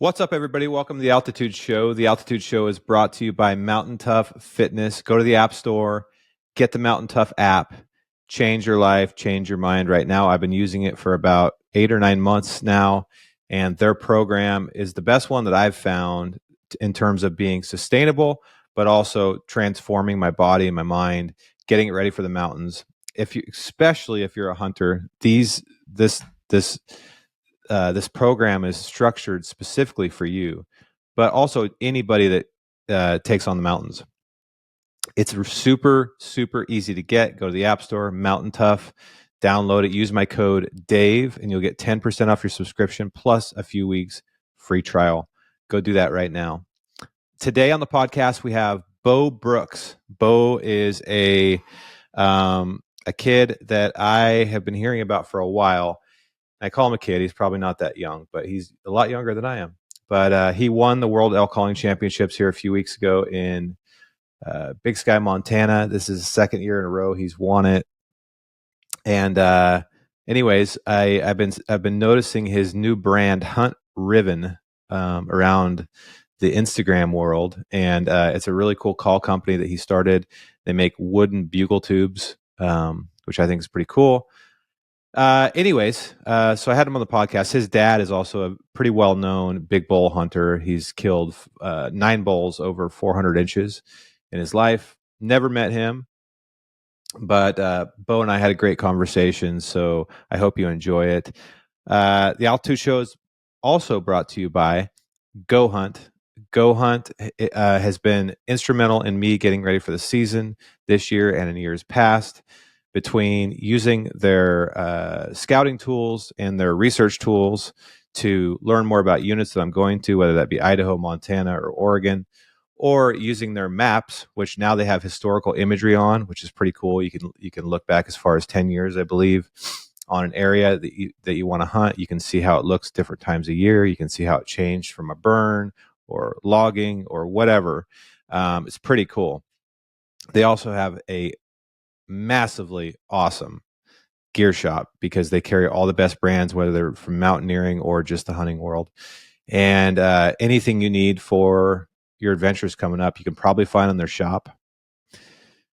What's up, everybody? Welcome to the Altitude Show. The Altitude Show is brought to you by Mountain Tough Fitness. Go to the App Store, get the Mountain Tough app, change your life, change your mind right now. I've been using it for about 8 or 9 months now, and their program is the best one that I've found in terms of being sustainable, but also transforming my body and my mind, getting it ready for the mountains. Especially if you're a hunter, this program is structured specifically for you, but also anybody that takes on the mountains. It's super, super easy to get. Go to the App Store, Mountain Tough, download it, use my code DAVE, and you'll get 10% off your subscription plus a few weeks free trial. Go do that right now. Today on the podcast, we have Beau Brooks. Beau is a kid that I have been hearing about for a while. I call him a kid. He's probably not that young, but he's a lot younger than I am. But he won the World Elk Calling Championships here a few weeks ago in Big Sky, Montana. This is the second year in a row he's won it. And anyways, I've been noticing his new brand, Hunt RIVEN, around the Instagram world, and it's a really cool call company that he started. They make wooden bugle tubes, which I think is pretty cool. Anyways, so I had him on the podcast. His dad is also a pretty well-known big bull hunter. He's killed 9 bulls over 400 inches in his life. Never met him, but Beau and I had a great conversation, so I hope you enjoy it. The Altitude Show is also brought to you by Go Hunt. Go Hunt has been instrumental in me getting ready for the season this year and in years past. Between using their scouting tools and their research tools to learn more about units that I'm going to, whether that be Idaho, Montana, or Oregon, or using their maps, which now they have historical imagery on, which is pretty cool. You can look back as far as 10 years, I believe, on an area that you want to hunt. You can see how it looks different times a year. You can see how it changed from a burn or logging or whatever. It's pretty cool. They also have a massively awesome gear shop because they carry all the best brands, whether they're from mountaineering or just the hunting world. And anything you need for your adventures coming up, you can probably find in their shop.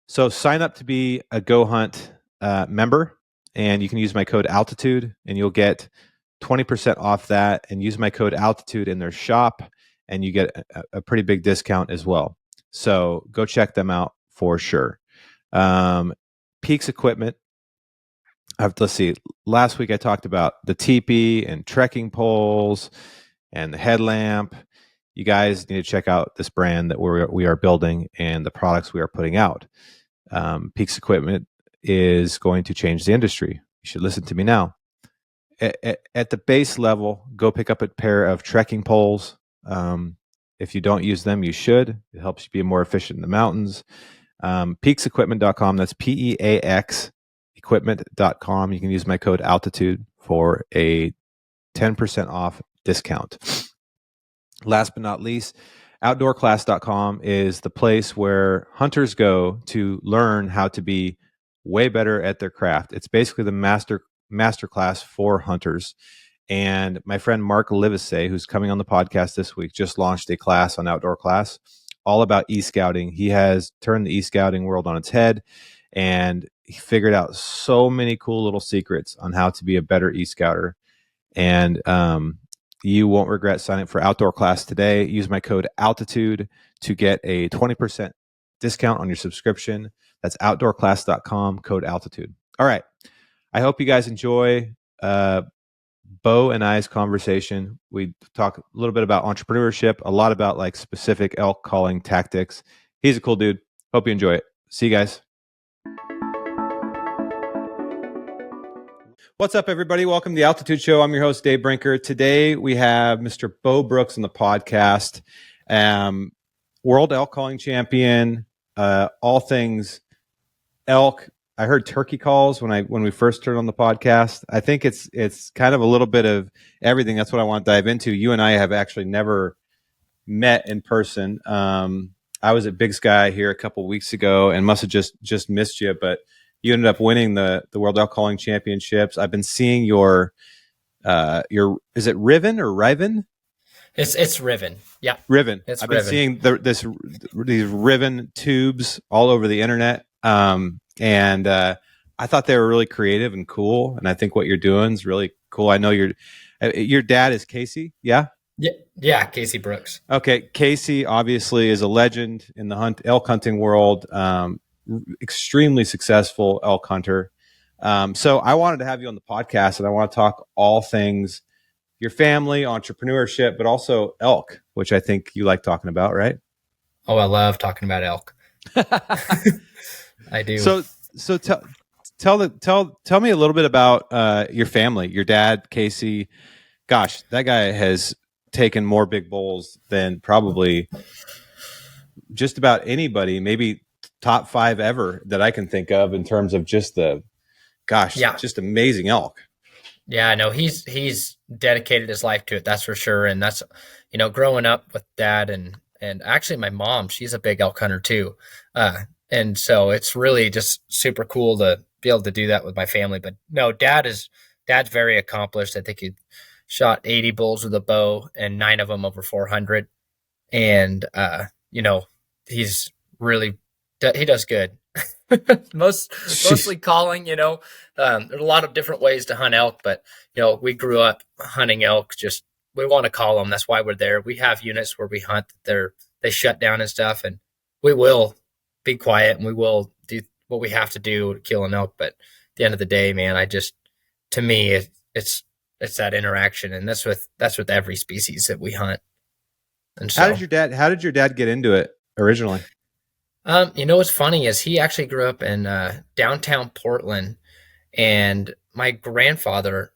So sign up to be a Go Hunt member, and you can use my code Altitude, and you'll get 20% off that. And use my code Altitude in their shop, and you get a pretty big discount as well. So go check them out for sure. Peaks equipment. Let's see. Last week I talked about the teepee and trekking poles and the headlamp. You guys need to check out this brand that we are building and the products we are putting out. Peaks equipment is going to change the industry. You should listen to me now. At the base level, go pick up a pair of trekking poles. If you don't use them, you should. It helps you be more efficient in the mountains. Peaksequipment.com. That's PEAX equipment.com. You can use my code Altitude for a 10% off discount. Last but not least, outdoorclass.com is the place where hunters go to learn how to be way better at their craft. It's basically the master class for hunters. And my friend Mark Livesay, who's coming on the podcast this week, just launched a class on Outdoor Class all about e-scouting. He has turned the e-scouting world on its head, and he figured out so many cool little secrets on how to be a better e-scouter. And you won't regret signing up for Outdoor Class today. Use my code Altitude to get a 20% discount on your subscription. That's outdoorclass.com, code Altitude. All right. I hope you guys enjoy Beau and I's conversation. We talk a little bit about entrepreneurship, a lot about like specific elk calling tactics. He's a cool dude. Hope you enjoy it. See you guys. What's up, everybody? Welcome to the Altitude Show. I'm your host, Dave Brinker. Today we have Mr. Beau Brooks on the podcast. World Elk Calling Champion, all things elk. I heard turkey calls when we first turned on the podcast. I think it's kind of a little bit of everything. That's what I want to dive into. You and I have actually never met in person. I was at Big Sky here a couple of weeks ago and must have just missed you, but you ended up winning the World Elk Calling Championships. I've been seeing your is it RIVEN or RIVEN? It's Riven. Yeah, Riven. it's I've been Riven. seeing these Riven tubes all over the internet, and I thought they were really creative and cool. And I think what you're doing is really cool. I know your dad is Casey, yeah. Yeah, yeah, Casey Brooks. Okay, Casey obviously is a legend in the elk hunting world. Extremely successful elk hunter. So I wanted to have you on the podcast, and I want to talk all things your family, entrepreneurship, but also elk, which I think you like talking about, right? Oh, I love talking about elk. I do. So tell me a little bit about your family. Your dad, Casey. Gosh, that guy has taken more big bulls than probably just about anybody. Maybe top 5 ever that I can think of in terms of just just amazing elk. Yeah, no, he's dedicated his life to it. That's for sure. And that's, growing up with dad and actually my mom, she's a big elk hunter too. And so it's really just super cool to be able to do that with my family. But no, dad's very accomplished. I think he shot 80 bulls with a bow and 9 of them over 400. And, he's really, he does good. Mostly calling, there's a lot of different ways to hunt elk, but we grew up hunting elk. Just we want to call them. That's why we're there. We have units where we hunt. They shut down and stuff, and we will be quiet and we will do what we have to do to kill an elk. But at the end of the day, man, to me, it's that interaction, and that's with every species that we hunt. And so, how did your dad get into it originally? What's funny is he actually grew up in downtown Portland, and my grandfather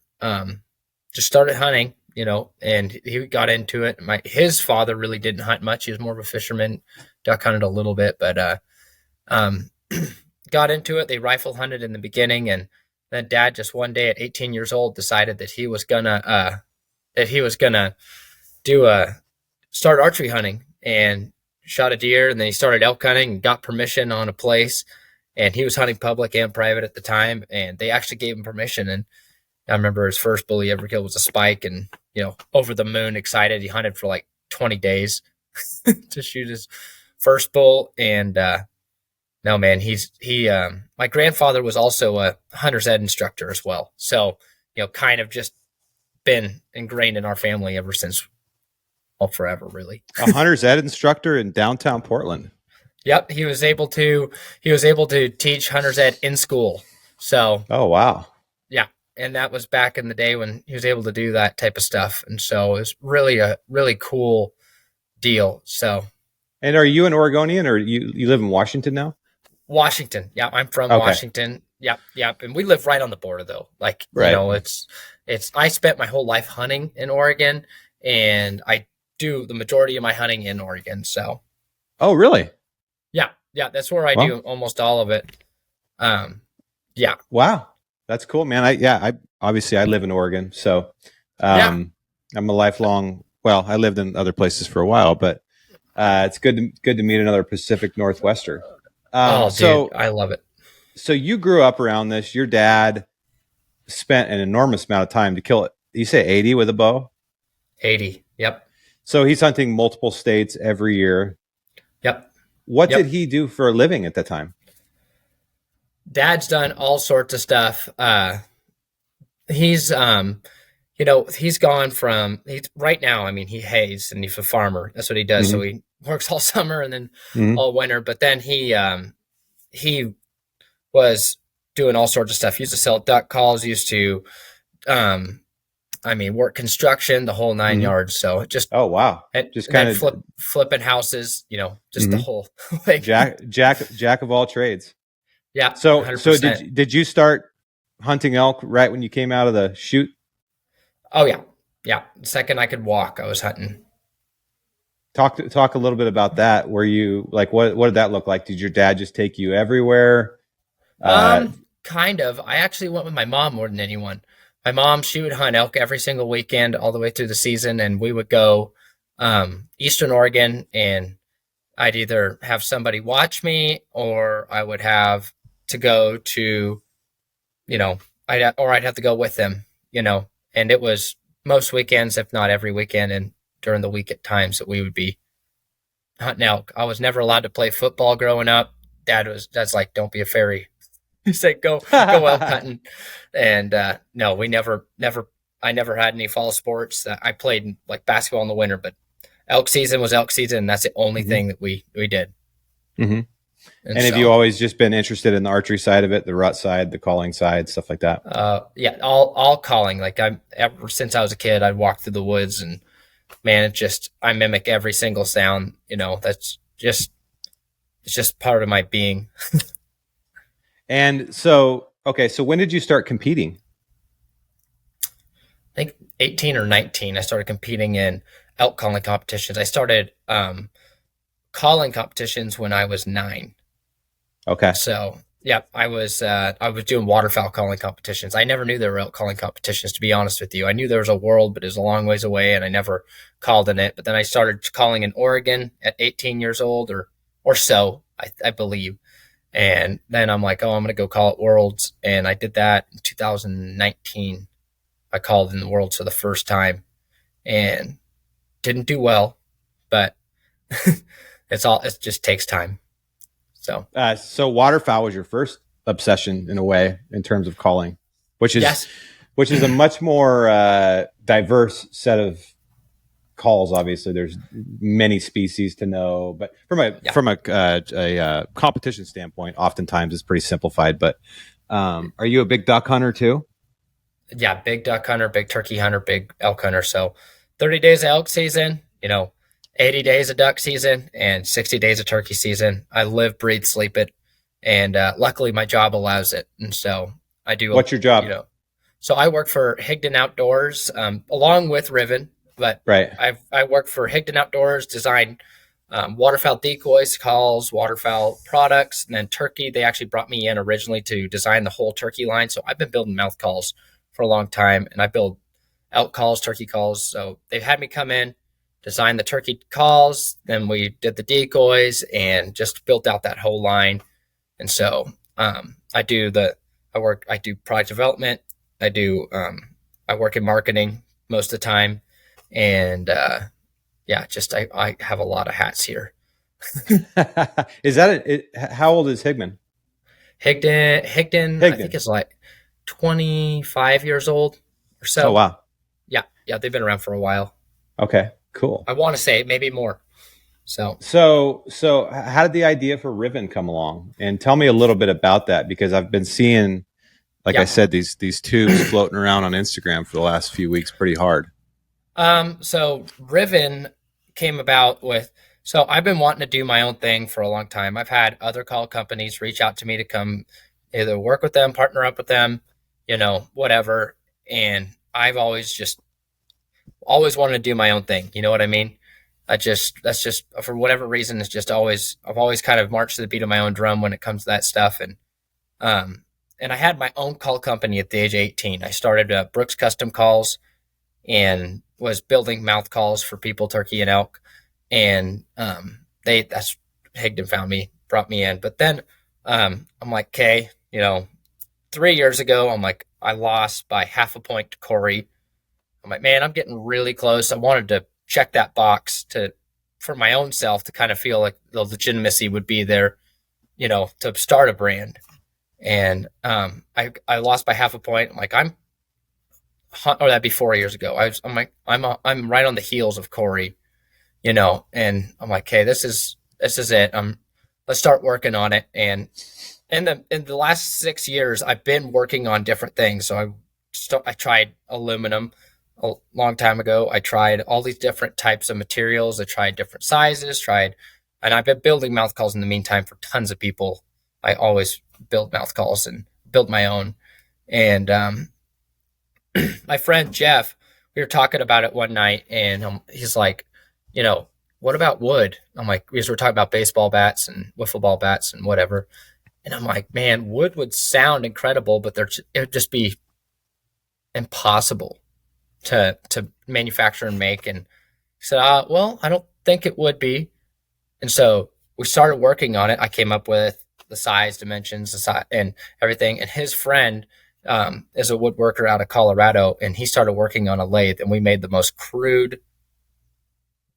just started hunting, and he got into it. His father really didn't hunt much. He was more of a fisherman, duck hunted a little bit, but got into it. They rifle hunted in the beginning, and then dad just one day at 18 years old decided that he was gonna start archery hunting, and shot a deer, and then he started elk hunting and got permission on a place, and he was hunting public and private at the time, and they actually gave him permission. And I remember his first bull he ever killed was a spike, and over the moon, excited. He hunted for like 20 days to shoot his first bull. And no, man, my grandfather was also a hunter's ed instructor as well, so kind of just been ingrained in our family ever since. Forever, really. A hunter's ed instructor in downtown Portland. Yep, he was able to teach hunter's ed in school. So, oh wow, yeah, and that was back in the day when he was able to do that type of stuff, and so it was really a really cool deal. So, and are you an Oregonian, or you live in Washington now? Washington, yeah, I'm from Washington. Yep, and we live right on the border though. Like, right. It's. I spent my whole life hunting in Oregon, and I do the majority of my hunting in Oregon. So, oh really? Yeah, that's where I do almost all of it. Yeah. Wow, that's cool, man. I obviously I live in Oregon, so I'm a lifelong. Well, I lived in other places for a while, but it's good to meet another Pacific Northwester. Dude, I love it. So you grew up around this. Your dad spent an enormous amount of time to kill it. You say 80 with a bow? 80. Yep. So he's hunting multiple states every year. Yep. What did he do for a living at that time? Dad's done all sorts of stuff. He's gone from right now. I mean, he hays and he's a farmer. That's what he does. Mm-hmm. So he works all summer and then all winter. But then he was doing all sorts of stuff. He used to sell duck calls. He used to, work construction, the whole 9 yards. So just oh wow, just kind of flipping houses. Just the whole like jack of all trades. Yeah. So 100%. did you start hunting elk right when you came out of the chute? Oh yeah. Yeah. The second I could walk, I was hunting. Talk a little bit about that. Were you like, what did that look like? Did your dad just take you everywhere? Kind of. I actually went with my mom more than anyone. My mom, she would hunt elk every single weekend all the way through the season. And we would go, Eastern Oregon, and I'd either have somebody watch me or I would have to go to, I'd have to go with them, and it was most weekends, if not every weekend. And during the week at times that we would be hunting elk. I was never allowed to play football growing up. Dad's like, don't be a fairy. He said, go elk hunting. And no, we never I never had any fall sports. I played like basketball in the winter, but elk season was elk season, and that's the only thing that we did. Mm-hmm. And have so, you always just been interested in the archery side of it, the rut side, the calling side, stuff like that? Yeah, all calling. Like ever since I was a kid, I'd walk through the woods, and man, I mimic every single sound. That's just it's just part of my being. And so, okay, so when did you start competing? I think 18 or 19, I started competing in elk calling competitions. I started calling competitions when I was 9. Okay. So yeah, I was doing waterfowl calling competitions. I never knew there were elk calling competitions, to be honest with you. I knew there was a world, but it was a long ways away, and I never called in it. But then I started calling in Oregon at 18 years old, or so, I believe. And then I'm like, oh, I'm going to go call at Worlds. And I did that in 2019. I called in the Worlds for the first time and didn't do well, but it just takes time. So waterfowl was your first obsession in a way, in terms of calling, which is yes. Which is a much more diverse set of calls. Obviously, there's many species to know, but from a competition standpoint, oftentimes it's pretty simplified. But are you a big duck hunter too? Yeah, big duck hunter, big turkey hunter, big elk hunter. So 30 days of elk season, 80 days of duck season, and 60 days of turkey season. I live, breathe, sleep it. And luckily my job allows it. And so I do. What's your job? So I work for Higdon Outdoors, along with Riven, but right. I work for Higdon Outdoors, design waterfowl decoys, calls, waterfowl products, and then turkey. They actually brought me in originally to design the whole turkey line. So I've been building mouth calls for a long time, and I build elk calls, turkey calls. So they've had me come in, design the turkey calls, then we did the decoys and just built out that whole line. And so I do product development. I work in marketing most of the time. And I have a lot of hats here. Is that it? How old is Higdon? Higdon, I think it's like 25 years old or so. Oh, wow. Yeah. They've been around for a while. Okay, cool. I want to say maybe more. So how did the idea for RIVEN come along? And tell me a little bit about that, because I've been seeing, like I said, these tubes floating around on Instagram for the last few weeks pretty hard. So RIVEN came about so I've been wanting to do my own thing for a long time. I've had other call companies reach out to me to come either work with them, partner up with them, whatever. And I've always wanted to do my own thing. You know what I mean? That's just for whatever reason, I've always kind of marched to the beat of my own drum when it comes to that stuff. And I had my own call company at the age of 18. I started Brooks Custom Calls and was building mouth calls for people, turkey and elk. And that's Higdon found me, brought me in. But then I'm like, okay, 3 years ago, I'm like, I lost by half a point to Corey. I'm like, man, I'm getting really close. I wanted to check that box for my own self to kind of feel like the legitimacy would be there, to start a brand. And I lost by half a point. I'm like, that'd be 4 years ago. I'm right on the heels of Corey, and I'm like, hey, this is it. Let's start working on it. And in the last 6 years, I've been working on different things. So I tried aluminum a long time ago. I tried all these different types of materials. I tried different sizes, and I've been building mouth calls in the meantime for tons of people. I always build mouth calls and build my own. And my friend Jeff, we were talking about it one night, and he's like, what about wood? I'm like, because we're talking about baseball bats and wiffle ball bats and whatever. And I'm like, man, wood would sound incredible, but it would just be impossible to manufacture and make. And he said, well, I don't think it would be. And so we started working on it. I came up with the size, dimensions, and everything. And his friend is a woodworker out of Colorado, and he started working on a lathe, and we made the most crude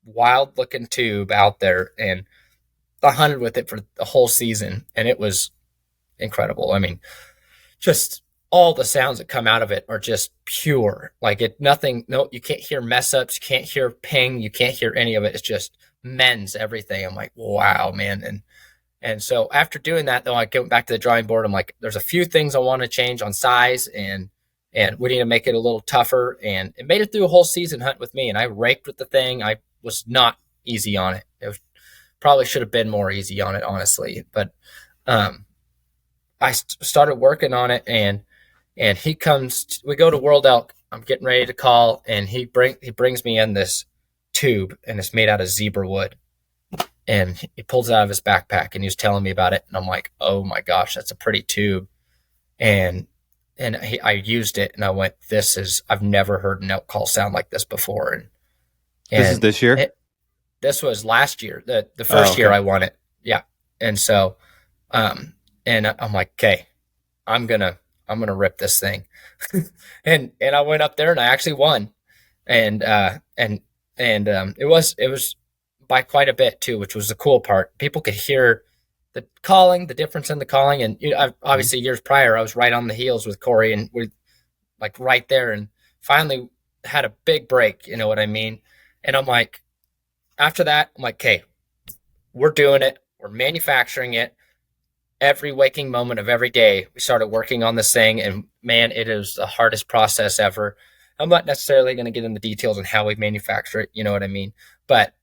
wild looking tube out there, and I hunted with it for the whole season, and it was incredible. I mean, just all the sounds that come out of it are just pure. Like it, nothing, no, you can't hear mess ups, you can't hear ping, you can't hear any of it. It's just mends everything. I'm like, wow, man. And so after doing that, though, I went back to the drawing board. I'm like, there's a few things I want to change on size, and we need to make it a little tougher. And it made it through a whole season hunt with me. And I raked with the thing. I was not easy on it. It was, probably should have been more easy on it, honestly. But I started working on it, and he comes. We go to World Elk. I'm getting ready to call, and he brings me in this tube, and it's made out of zebra wood. And he pulls it out of his backpack, and he was telling me about it, and I'm like, oh my gosh, that's a pretty tube. And I used it, and I went, I've never heard an elk call sound like this before. And this is this year? This was last year, the first year I won it. Yeah. And so, and I'm like, okay, I'm gonna rip this thing. and I went up there and I actually won. And it was by quite a bit too, which was the cool part. People could hear the calling, the difference in the calling. And obviously years prior, I was right on the heels with Corey, and we like right there, and finally had a big break. You know what I mean? And I'm like, after that, I'm like, okay, we're doing it. We're manufacturing it. Every waking moment of every day, we started working on this thing, and man, it is the hardest process ever. I'm not necessarily going to get into the details on how we manufacture it. You know what I mean? But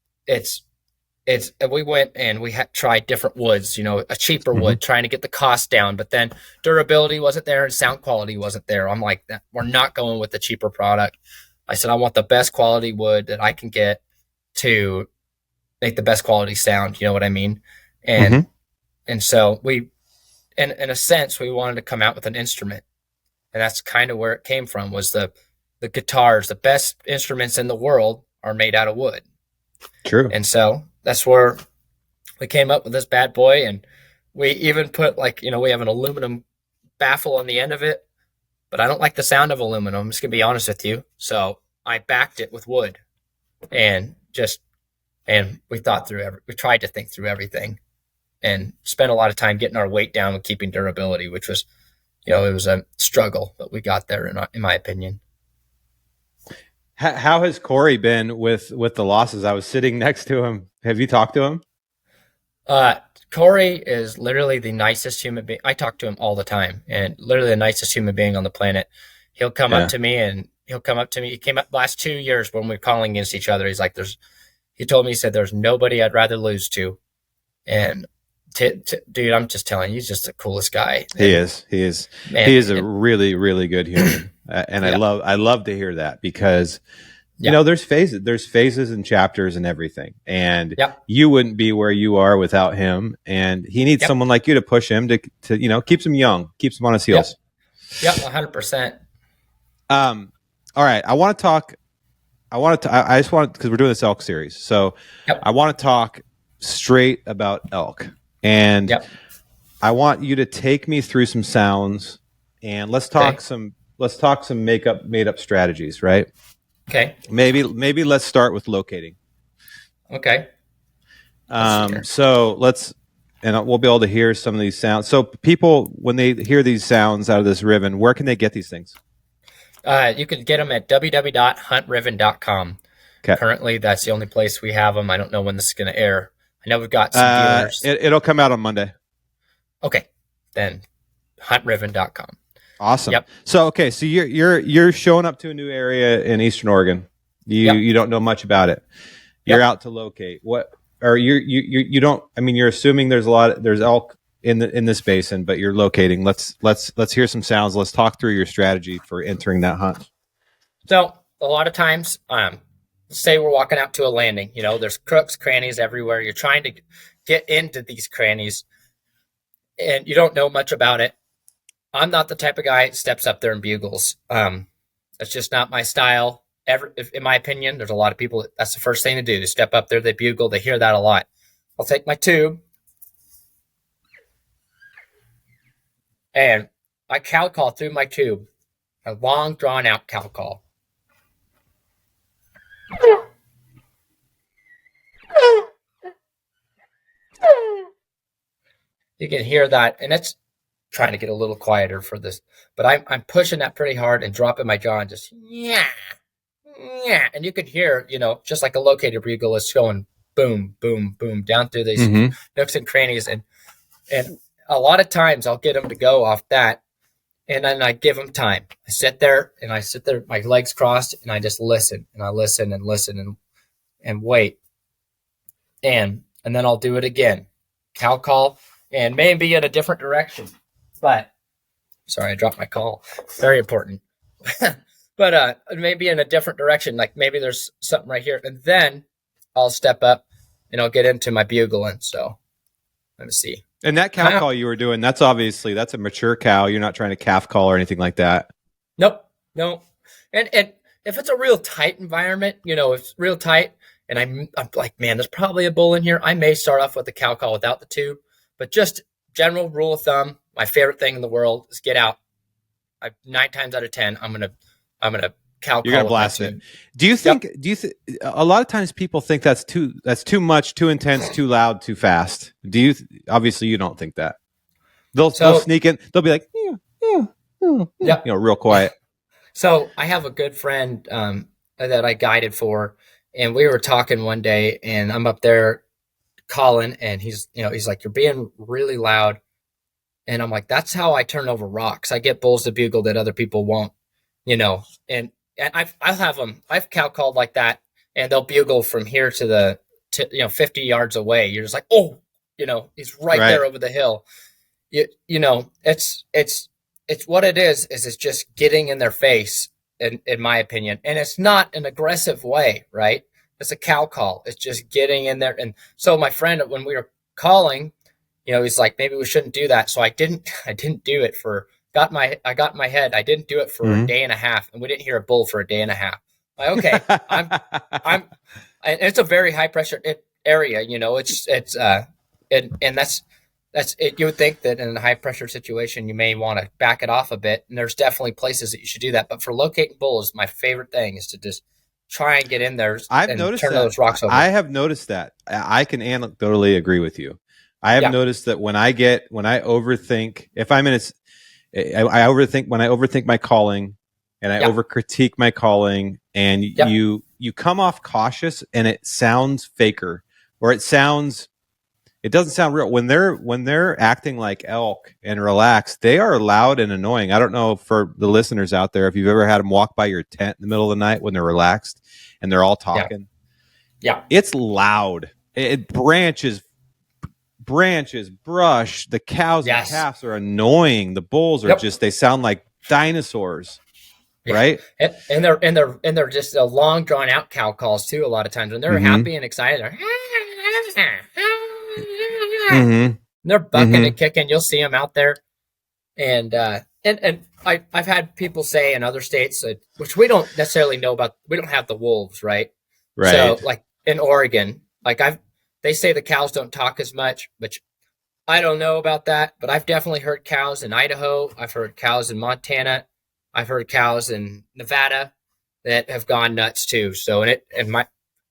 we went and we had tried different woods, a cheaper wood, trying to get the cost down, but then durability wasn't there and sound quality wasn't there. I'm like, we're not going with the cheaper product. I said, I want the best quality wood that I can get to make the best quality sound. You know what I mean? And so we, in a sense, we wanted to come out with an instrument, and that's kind of where it came from, was the guitars. The best instruments in the world are made out of wood. True. And so that's where we came up with this bad boy. And we even put we have an aluminum baffle on the end of it, but I don't like the sound of aluminum. I'm just gonna be honest with you. So I backed it with wood, and we thought through we tried to think through everything, and spent a lot of time getting our weight down and keeping durability, which was, it was a struggle, but we got there in my opinion. How has Corey been with the losses? I was sitting next to him. Have you talked to him? Corey is literally the nicest human being. I talk to him all the time, and literally the nicest human being on the planet. He'll come up to me, and He came up last 2 years when we were calling against each other. He's like, he told me, he said, there's nobody I'd rather lose to. And dude, I'm just telling you, he's just the coolest guy. He is. Man, he is a really, really good human. And I love to hear that, because there's phases and chapters and everything. And you wouldn't be where you are without him. And he needs someone like you to push him to keeps him young, keeps him on his heels. Yep, 100%. All right. I just want, because we're doing this elk series. So I want to talk straight about elk. And I want you to take me through some sounds, and let's talk some made up strategies, right? Okay. Maybe let's start with locating. Okay. So we'll be able to hear some of these sounds. So people, when they hear these sounds out of this Riven, where can they get these things? You can get them at www.huntriven.com. Okay. Currently, that's the only place we have them. I don't know when this is going to air. I know we've got some dealers. It'll come out on Monday. Okay. Then huntriven.com. Awesome. Yep. So you're showing up to a new area in Eastern Oregon. You don't know much about it. You're out to locate. What, or you don't, I mean, you're assuming there's elk in this basin, but you're locating. Let's hear some sounds. Let's talk through your strategy for entering that hunt. So a lot of times, say we're walking out to a landing, there's crooks, crannies everywhere. You're trying to get into these crannies and you don't know much about it. I'm not the type of guy that steps up there and bugles. That's just not my style. In my opinion, there's a lot of people that's the first thing to do. They step up there, they bugle, they hear that a lot. I'll take my tube and I cow call through my tube, a long drawn out cow call. You can hear that, and it's trying to get a little quieter for this, but I'm pushing that pretty hard and dropping my jaw and just yeah, yeah, and you can hear, just like a locator bugle is going boom, boom, boom down through these nooks and crannies, and a lot of times I'll get them to go off that, and then I give them time. I sit there, my legs crossed, and I just listen, and I listen and listen and wait, and then I'll do it again, cow call, and maybe in a different direction. But sorry, I dropped my call. Very important. But maybe in a different direction, like maybe there's something right here, and then I'll step up and I'll get into my bugling. So let me see. And that cow call you were doing, that's a mature cow. You're not trying to calf call or anything like that. Nope. No. And if it's a real tight environment, it's real tight, and I'm like, man, there's probably a bull in here, I may start off with the cow call without the tube. But just general rule of thumb, my favorite thing in the world is get out. 9 times out of 10, I'm gonna cow call. You're gonna blast it. Do you think? A lot of times people think that's too much, too intense, too loud, too fast. Do you? Obviously, you don't think that. They'll sneak in. They'll be like, real quiet. So I have a good friend that I guided for, and we were talking one day, and I'm up there calling, and he's like, you're being really loud. And I'm like, that's how I turn over rocks. I get bulls to bugle that other people won't, and I'll have them. I've cow called like that, and they'll bugle from here to 50 yards away. You're just like, oh, he's right there over the hill. It's what it is it's just getting in their face, in my opinion. And it's not an aggressive way, right? It's a cow call. It's just getting in there. And so my friend, when we were calling, he's like, maybe we shouldn't do that. So I didn't do it I got in my head. I didn't do it for a day and a half, and we didn't hear a bull for a day and a half. Like, okay, and it's a very high pressure area, and that's it. You would think that in a high pressure situation, you may want to back it off a bit. And there's definitely places that you should do that. But for locating bulls, my favorite thing is to just try and get in there and turn those rocks over. I have noticed that. I can anecdotally agree with you. I have noticed that when I overthink, if I'm in I overthink my calling, and I over critique my calling, and you come off cautious, and it sounds faker, or it doesn't sound real. When they're acting like elk and relaxed, they are loud and annoying. I don't know, for the listeners out there, if you've ever had them walk by your tent in the middle of the night when they're relaxed and they're all talking. Yeah. It's loud. It branches, brush. The cows and calves are annoying. The bulls are they sound like dinosaurs. Right. And they're just a long drawn out cow calls too. A lot of times when they're happy and excited, they're bucking and kicking. You'll see them out there. And I've had people say in other states, which we don't necessarily know about, we don't have the wolves, right? So like in Oregon, they say the cows don't talk as much, which I don't know about that, but I've definitely heard cows in Idaho. I've heard cows in Montana. I've heard cows in Nevada that have gone nuts too. So,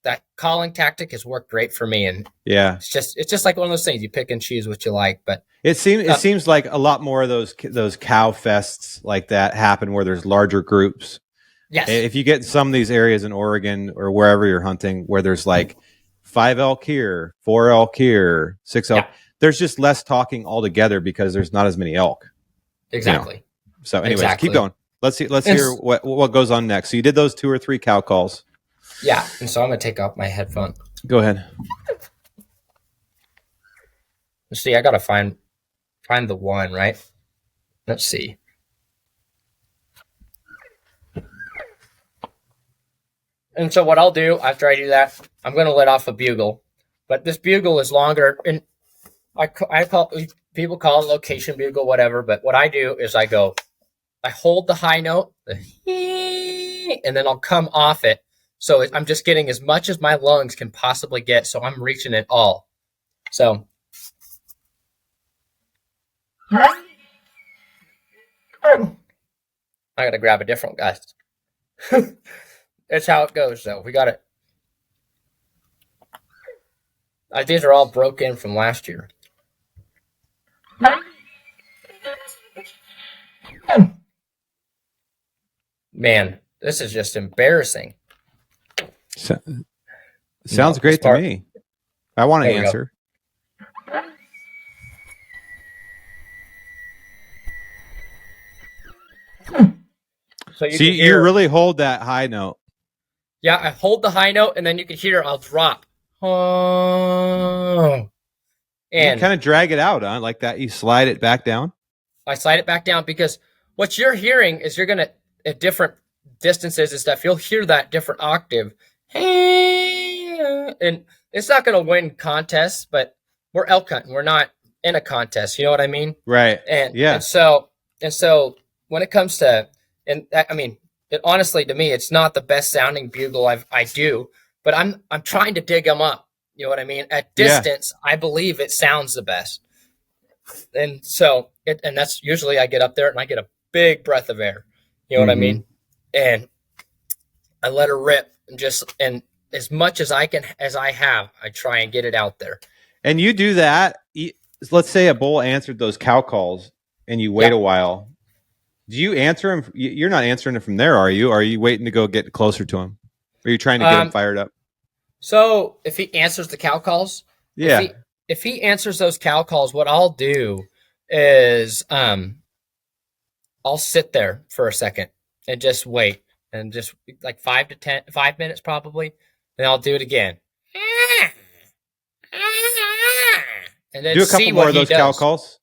that calling tactic has worked great for me. And it's just like one of those things, you pick and choose what you like, but it seems like a lot more of those cow fests like that happen where there's larger groups. Yes. If you get some of these areas in Oregon or wherever you're hunting, where there's like 5 elk here, 4 elk here, 6 elk, there's just less talking altogether because there's not as many elk. Exactly. So anyways, keep going. Let's hear what goes on next. So you did those 2 or 3 cow calls. Yeah. And so I'm going to take off my headphone. Go ahead. Let's see. I got to find the one, right? Let's see. And so what I'll do after I do that, I'm going to let off a bugle, but this bugle is longer, and people call it location bugle, whatever. But what I do is I hold the high note, and then I'll come off it. So I'm just getting as much as my lungs can possibly get. So I'm reaching it all. So. I got to grab a different guy. That's how it goes, though. We got it. These are all broken from last year. Man, this is just embarrassing. Sounds great to me. I want to answer. So you really hold that high note. Yeah, I hold the high note, and then you can hear I'll drop. Oh. And you kind of drag it out, huh? Like that. You slide it back down. I slide it back down because what you're hearing is you're gonna at different distances and stuff. You'll hear that different octave, and it's not gonna win contests, but we're elk hunting. We're not in a contest. You know what I mean? Right. And so when it comes to, and I mean, honestly, to me, it's not the best sounding bugle I do, but I'm trying to dig them up. You know what I mean? At distance, I believe it sounds the best. And so, and that's usually I get up there and I get a big breath of air. You know what I mean? And I let her rip and as much as I try and get it out there. And you do that. Let's say a bull answered those cow calls and you wait a while. Do you answer him? You're not answering it from there, are you? Are you waiting to go get closer to him? Are you trying to get him fired up? So if he answers the cow calls, if he answers those cow calls, what I'll do is I'll sit there for a second and just wait, and just like 5 minutes probably, and I'll do it again. And then do a couple more of those cow calls.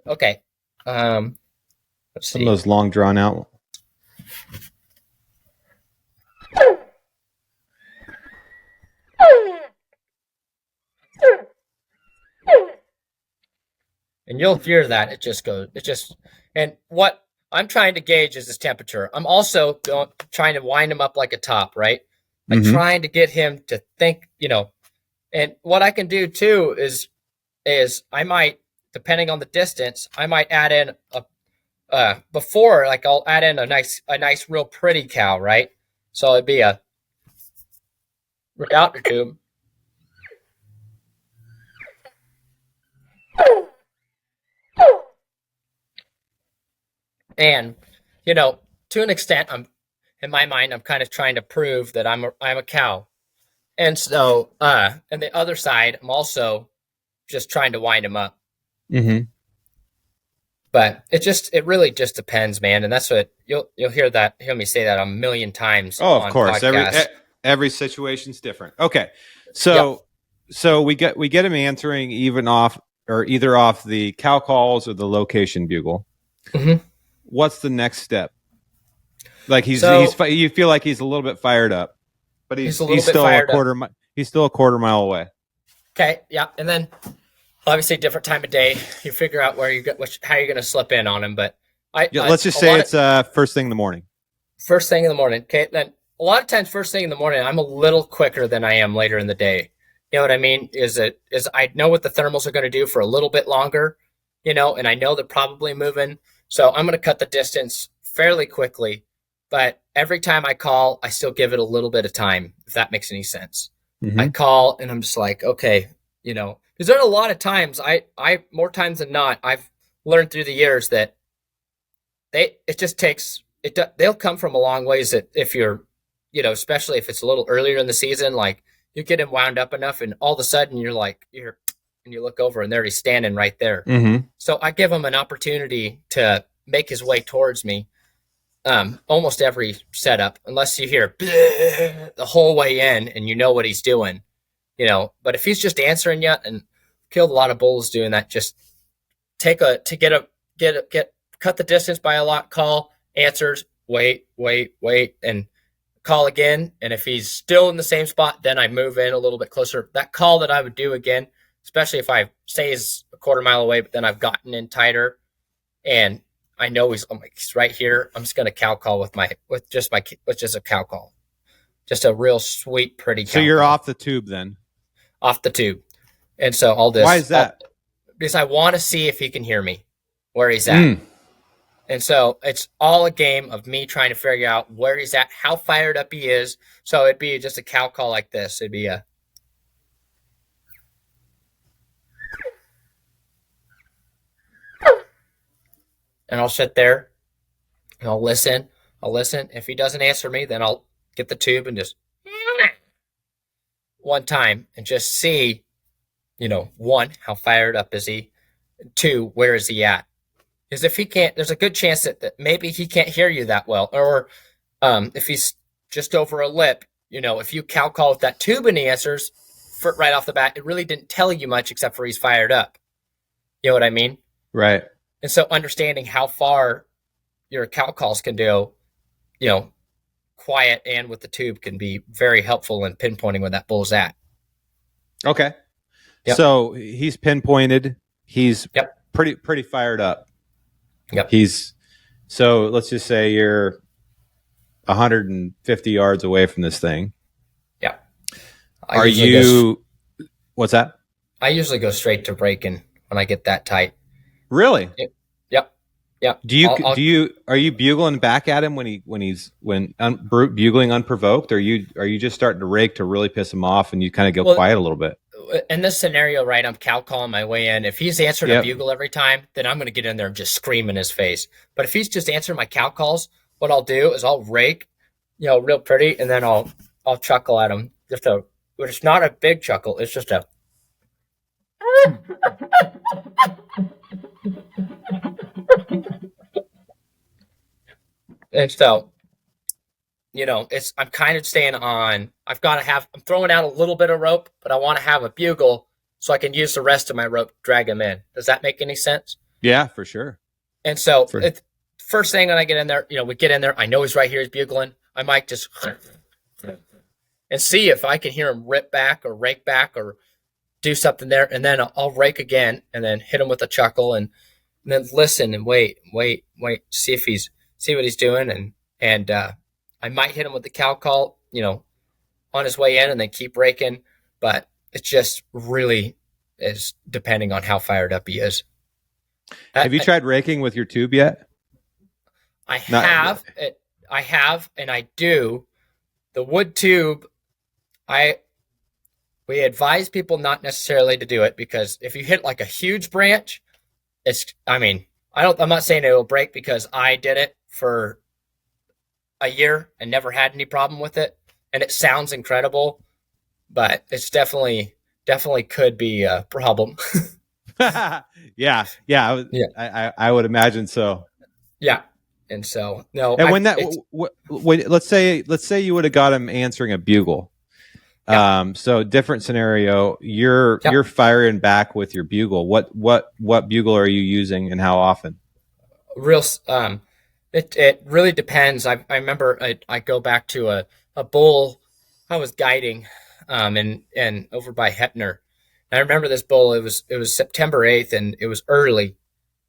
Okay. Let's see. Some of those long drawn out. And you'll hear that and what I'm trying to gauge is his temperature. I'm also trying to wind him up like a top, right? Like trying to get him to think, and what I can do too is I might, depending on the distance, I might add in I'll add in a nice, real pretty cow, right? So it'd be a out the tube. And, to an extent, in my mind, I'm kind of trying to prove that I'm a cow. And so, and the other side, I'm also just trying to wind him up. But it really just depends, man. And that's what you'll hear me say that a million times. Oh, of course. Every situation's different. Okay. So we get him answering either off the cow calls or the location bugle. What's the next step? Like you feel like he's a little bit fired up, but he's still a quarter mile away. Okay. Yeah. And then obviously different time of day, you figure out how you're going to slip in on him. But let's just say it's first thing in the morning. First thing in the morning. Okay. Then a lot of times first thing in the morning, I'm a little quicker than I am later in the day. You know what I mean? Is I know what the thermals are going to do for a little bit longer, and I know they're probably moving. So I'm going to cut the distance fairly quickly, but every time I call, I still give it a little bit of time, if that makes any sense. I call and I'm just like, okay, because there are a lot of times more times than not, I've learned through the years that they'll come from a long ways that if you're, especially if it's a little earlier in the season, like you get him wound up enough and all of a sudden and you look over and there he's standing right there. So I give him an opportunity to make his way towards me almost every setup, unless you hear the whole way in and you know what he's doing, But if he's just answering you, and killed a lot of bulls doing that, just cut the distance by a lot, call, answers, wait, and call again. And if he's still in the same spot, then I move in a little bit closer. That call that I would do again, especially if I say he's a quarter mile away, but then I've gotten in tighter and I know he's right here. I'm just going to cow call with just a cow call. Just a real sweet, pretty cow So you're call. Off the tube then? Off the tube. And so all this. Why is that? Because I want to see if he can hear me, where he's at. And so it's all a game of me trying to figure out where he's at, how fired up he is. So it'd be just a cow call like this. It'd be a. And I'll sit there I'll listen. If he doesn't answer me, then I'll get the tube and just one time and just see, one, how fired up is he? Two, where is he at? Because if he can't, there's a good chance that maybe he can't hear you that well. Or if he's just over a lip, if you cow call with that tube and he answers right off the bat, it really didn't tell you much except for he's fired up. You know what I mean? Right. And so understanding how far your cow calls can do, quiet and with the tube can be very helpful in pinpointing where that bull's at. Okay. Yep. So he's pinpointed. He's Yep. pretty fired up. Yep. So let's just say you're 150 yards away from this thing. Yeah. What's that? I usually go straight to breaking when I get that tight. Really? Yep. Are you bugling back at him when bugling unprovoked? Or are you just starting to rake to really piss him off and you kind of go quiet a little bit? In this scenario, right, I'm cow calling my way in. If he's answering a bugle every time, then I'm going to get in there and just scream in his face. But if he's just answering my cow calls, what I'll do is I'll rake, real pretty, and then I'll chuckle at him. But it's not a big chuckle. It's just a. And so, I'm kind of staying on. I'm throwing out a little bit of rope, but I want to have a bugle so I can use the rest of my rope to drag him in. Does that make any sense? Yeah, for sure. And so, first thing when I get in there, we get in there. I know he's right here. He's bugling. I might just and see if I can hear him rip back or rake back or do something there. And then I'll rake again and then hit him with a chuckle and then listen and wait, see what he's doing. And I might hit him with the cow call, on his way in and then keep raking. But it just really is depending on how fired up he is. Have you tried raking with your tube yet? I have, and I do. The wood tube, we advise people not necessarily to do it because if you hit like a huge branch, I'm not saying it will break because I did it for a year and never had any problem with it. And it sounds incredible, but it's definitely could be a problem. Yeah. I would imagine so. Yeah. And so, no. And let's say you would have got him answering a bugle. Yeah. So different scenario. You're firing back with your bugle. What bugle are you using and how often? It really depends. I remember I go back to a bull I was guiding, and over by Heppner. And I remember this bull. It was September 8th, and it was early.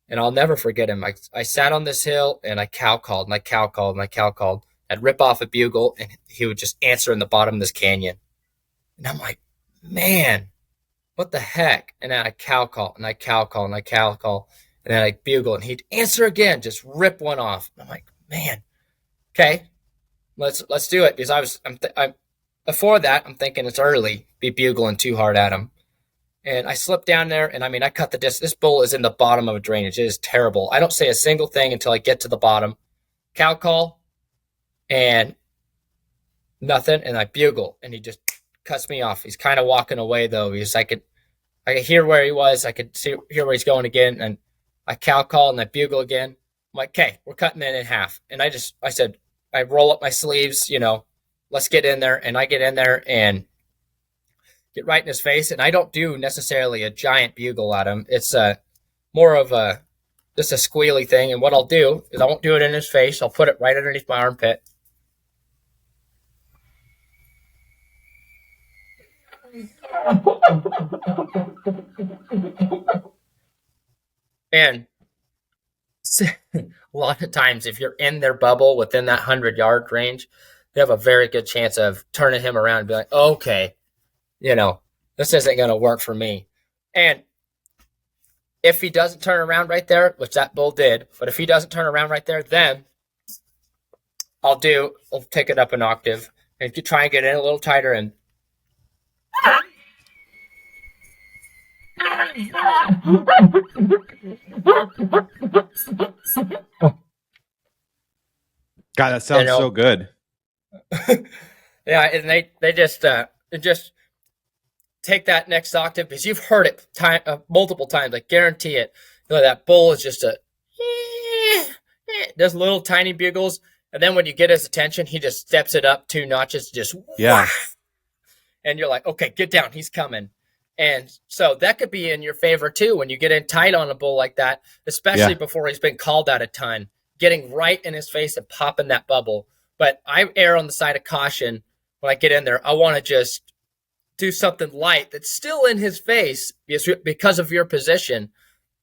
And I'll never forget him. I sat on this hill and I cow called and I cow called and I cow called. I'd rip off a bugle and he would just answer in the bottom of this canyon. And I'm like, man, what the heck? And then I cow call and I cow call and I cow call. And then I bugle and he'd answer again, just rip one off. I'm like, man, okay, let's do it. Because before that, I'm thinking it's early, be bugling too hard at him. And I slipped down there, and I cut the distance. This bull is in the bottom of a drainage. It is terrible. I don't say a single thing until I get to the bottom. Cow call, and nothing, and I bugle, and he just cuts me off. He's kind of walking away, though. I could hear where he was. I could hear where he's going again, and I cow call, and I bugle again. I'm like, okay, we're cutting it in half. And I said, I roll up my sleeves, let's get in there. And I get in there and get right in his face, and I don't do necessarily a giant bugle at him. It's more of just a squealy thing. And what I'll do is I won't do it in his face. I'll put it right underneath my armpit. And a lot of times, if you're in their bubble within that 100-yard range, you have a very good chance of turning him around and be like, okay, this isn't going to work for me. And if he doesn't turn around right there, which that bull did, but if he doesn't turn around right there, then I'll take it up an octave and try and get in a little tighter and God, that sounds so good. Yeah, and they just take that next octave because you've heard it multiple times. I guarantee it. That bull is just does little tiny bugles, and then when you get his attention, he just steps it up 2 notches, just yeah. And you're like, okay, get down, he's coming. And so that could be in your favor too when you get in tight on a bull like that, especially before he's been called out a ton, getting right in his face and popping that bubble. But I err on the side of caution when I get in there. I want to just do something light that's still in his face because of your position,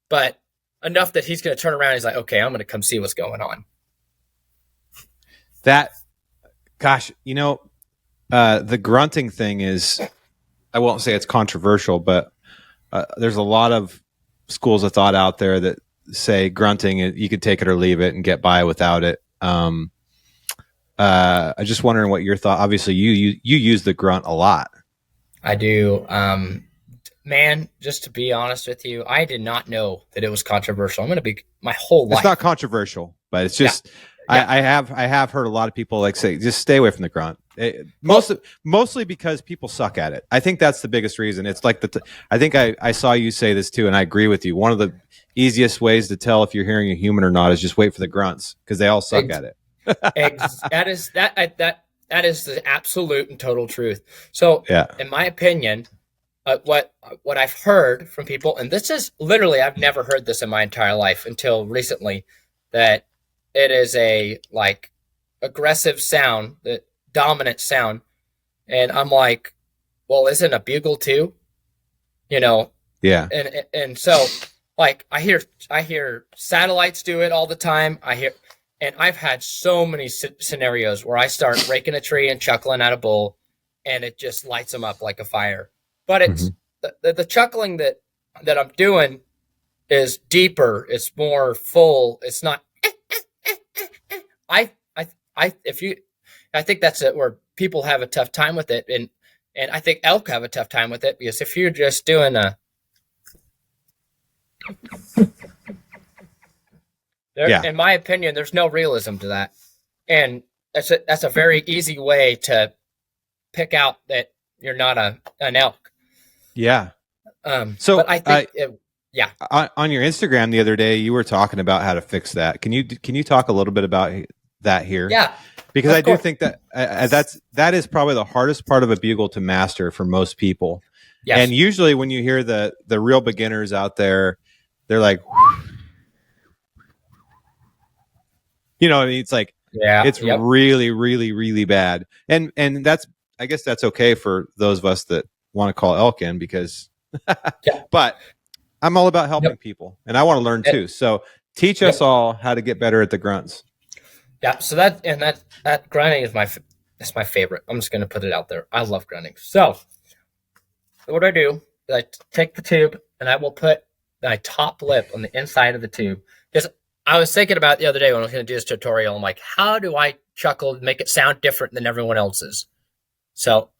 but enough that he's going to turn around. He's like, okay, I'm going to come see what's going on. Gosh, the grunting thing is, I won't say it's controversial, but there's a lot of schools of thought out there that say grunting, you could take it or leave it and get by without it. I'm just wondering what your thought. Obviously, you use the grunt a lot. I do. Man, just to be honest with you, I did not know that it was controversial. I'm going to be my whole life. It's not controversial, but it's just I have heard a lot of people say just stay away from the grunt. Mostly because people suck at it. I think that's the biggest reason. It's like I think I saw you say this too, and I agree with you. One of the easiest ways to tell if you're hearing a human or not is just wait for the grunts because they all suck at it. That is the absolute and total truth. So, in my opinion, what I've heard from people, and this is literally, I've never heard this in my entire life until recently, that it is a like aggressive sound, the dominant sound, and I'm like, well, isn't a bugle too? Yeah. And so, like, I hear satellites do it all the time. And I've had so many scenarios where I start raking a tree and chuckling at a bull, and it just lights them up like a fire. But it's the chuckling that I'm doing is deeper. It's more full. It's not. I think that's it where people have a tough time with it, and I think elk have a tough time with it because if you're just doing in my opinion, there's no realism to that, and that's a very easy way to pick out that you're not an elk. Yeah. So but I think on your Instagram the other day, you were talking about how to fix that. Can you talk a little bit about that here? Yeah. Because I do think that that is probably the hardest part of a bugle to master for most people. Yes. And usually when you hear the real beginners out there, they're like, I mean, it's like, it's really, really, really bad. And I guess that's okay for those of us that want to call elk in because, but I'm all about helping people and I want to learn too. So teach us all how to get better at the grunts. Yeah. So that grunting is my favorite. I'm just going to put it out there. I love grunting. So what I do is I take the tube and I will put my top lip on the inside of the tube. Because I was thinking about the other day when I was going to do this tutorial. I'm like, how do I chuckle and make it sound different than everyone else's? So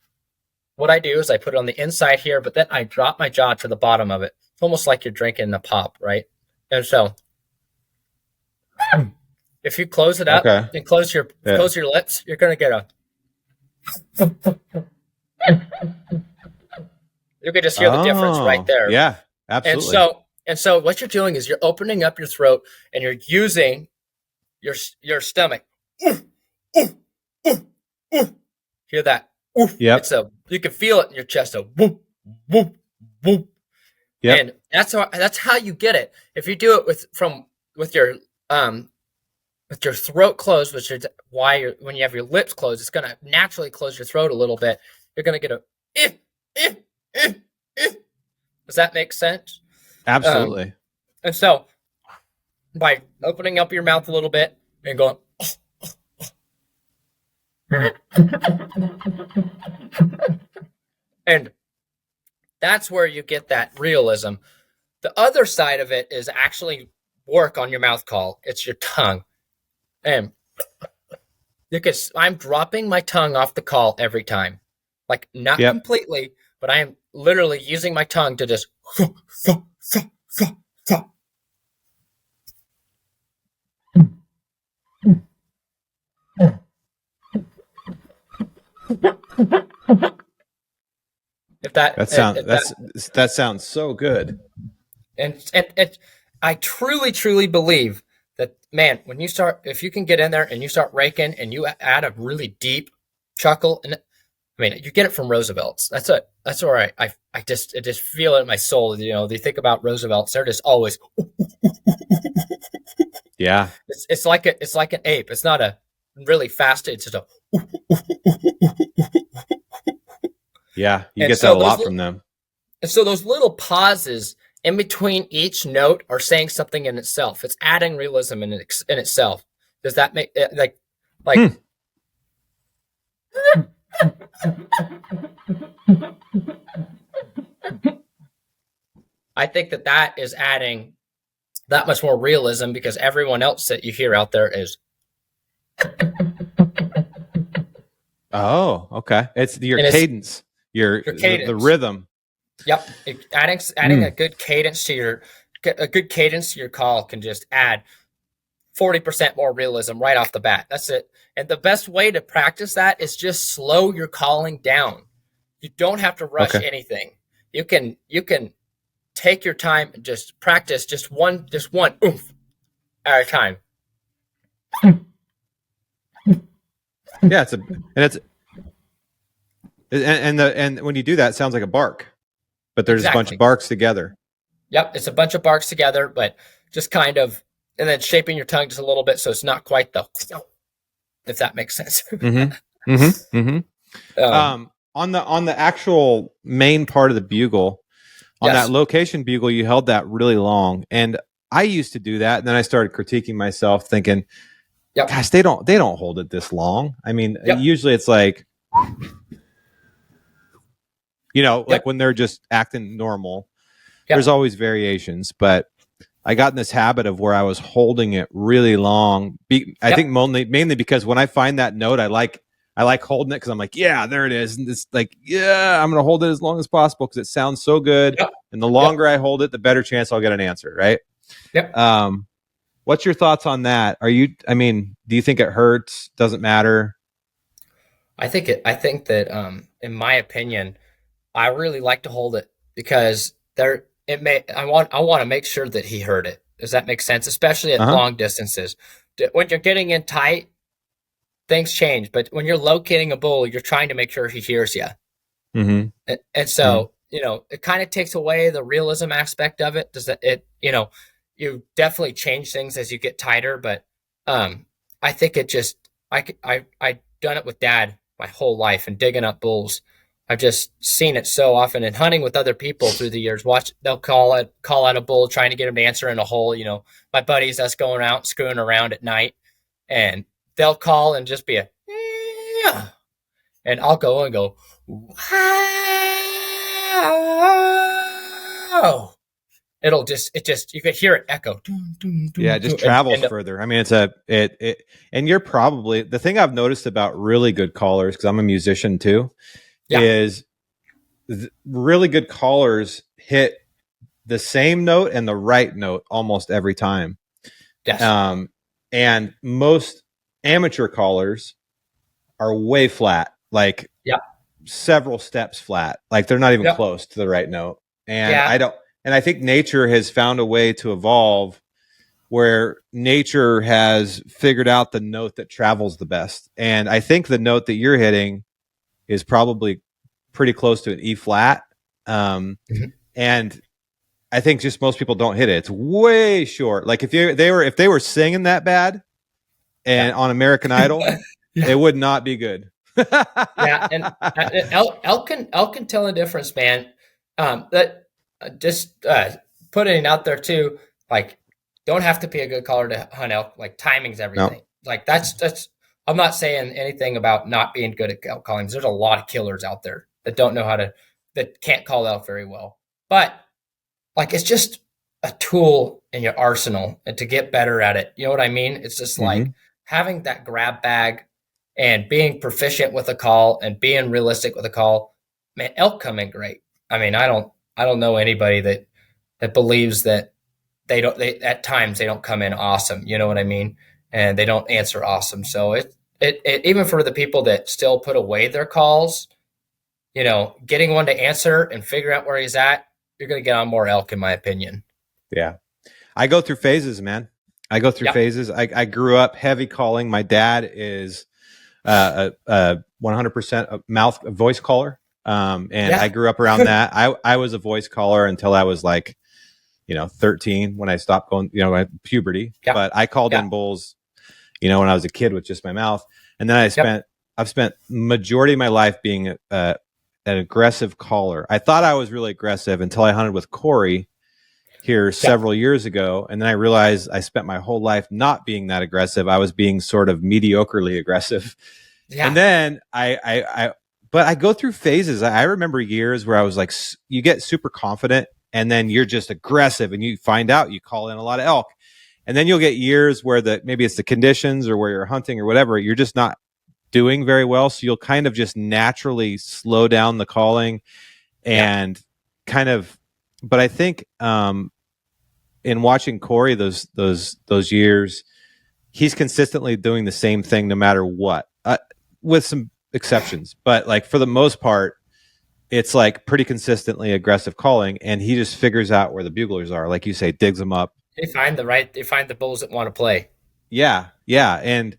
what I do is I put it on the inside here, but then I drop my jaw to the bottom of it. It's almost like you're drinking a pop, right? And so if you close it up and close your lips, you're going to get you can just hear the difference right there. Yeah, absolutely. And so what you're doing is you're opening up your throat and you're using your stomach. Hear that? Yeah. You can feel it in your chest. Whoop, whoop, whoop. Yep. And that's how you get it. If you do it with your throat closed, which is why when you have your lips closed, it's going to naturally close your throat a little bit. You're going to get a Does that make sense? Absolutely. And so by opening up your mouth a little bit and going and that's where you get that realism. The other side of it is actually work on your mouth call. It's your tongue. And because I'm dropping my tongue off the call every time. Like not completely, but I am literally using my tongue to just If that that sounds so good. And I truly believe that, man, when you start, if you can get in there and you start raking and you add a really deep chuckle, and I mean, you get it from Roosevelt's. That's where I just feel it in my soul. You know, they think about Roosevelt's, they're just always, yeah. It's like an ape. It's not a really fast. It's just a. Yeah, you get that a lot from them. And so those little pauses in between each note are saying something in itself. It's adding realism in itself. Does that make like? I think that is adding that much more realism, because everyone else that you hear out there is. Oh, okay. It's your cadence, your cadence. The rhythm. Yep, adding a good cadence to your call can just add 40% more realism right off the bat. That's it. And the best way to practice that is just slow your calling down. You don't have to rush anything. You can take your time and just practice just one oomph at a time. Yeah, and when you do that, it sounds like a bark, but there's a bunch of barks together. Yep, it's a bunch of barks together, but just kind of, and then shaping your tongue just a little bit so it's not quite the, if that makes sense. On the actual main part of the bugle, on that location bugle, you held that really long, and I used to do that, and then I started critiquing myself, thinking, gosh, they don't hold it this long. I mean, usually it's like, like when they're just acting normal. There's always variations, but I got in this habit of where I was holding it really long. I think mainly because when I find that note, I like holding it because I'm like, yeah, there it is. And it's like, yeah, I'm going to hold it as long as possible because it sounds so good. And the longer I hold it, the better chance I'll get an answer. Right. What's your thoughts on that? Do you think it hurts? Doesn't matter? I think that, in my opinion, I really like to hold it because I want to make sure that he heard it. Does that make sense? Especially at long distances. When you're getting in tight, things change. But when you're locating a bull, you're trying to make sure he hears you. Mm-hmm. And so, it kind of takes away the realism aspect of it. You definitely change things as you get tighter. But I think it just, I've done it with Dad my whole life and digging up bulls. I've just seen it so often, and hunting with other people through the years. They'll call out a bull, trying to get him to answer in a hole. My buddies, us going out screwing around at night, and they'll call and just be a, yeah, and I'll go and go, wow. You could hear it echo. Yeah, it just travels further. I mean, and you're probably, the thing I've noticed about really good callers, because I'm a musician too, is really good callers hit the same note and the right note almost every time. Yes. And most amateur callers are way flat, like several steps flat, like they're not even close to the right note. And I think nature has found a way to evolve where nature has figured out the note that travels the best. And I think the note that you're hitting is probably pretty close to an E flat. And I think just most people don't hit it. It's way short. Like if they were singing that bad and on American Idol, it would not be good. And elk can tell a difference, man. Just putting it out there too, like, don't have to be a good caller to hunt elk. Like, timing's everything. No. Like that's I'm not saying anything about not being good at elk calling. There's a lot of killers out there that don't know that can't call elk very well. But like, it's just a tool in your arsenal, and to get better at it. You know what I mean? It's just like having that grab bag and being proficient with a call and being realistic with a call. Man, elk come in great. I mean, I don't know anybody that believes that they at times they don't come in awesome. You know what I mean? And they don't answer awesome. So even for the people that still put away their calls, getting one to answer and figure out where he's at, you're going to get on more elk, in my opinion. Yeah. I go through phases, man. I go through phases. I grew up heavy calling. My dad is a 100% voice caller. I grew up around that. I was a voice caller until I was like, 13 when I stopped going, puberty. Yeah. But I called in bulls, when I was a kid with just my mouth. And then I've spent majority of my life being an aggressive caller. I thought I was really aggressive until I hunted with Corey here several years ago. And then I realized I spent my whole life not being that aggressive. I was being sort of mediocrely aggressive. Yeah. And then but I go through phases. I remember years where I was like, you get super confident and then you're just aggressive and you find out you call in a lot of elk. And then you'll get years where maybe it's the conditions or where you're hunting or whatever, you're just not doing very well. So you'll kind of just naturally slow down the calling and kind of, but I think in watching Corey those years, he's consistently doing the same thing no matter what, with some exceptions. But like for the most part, it's like pretty consistently aggressive calling, and he just figures out where the buglers are, like you say, digs them up. They find the bulls that want to play. Yeah, and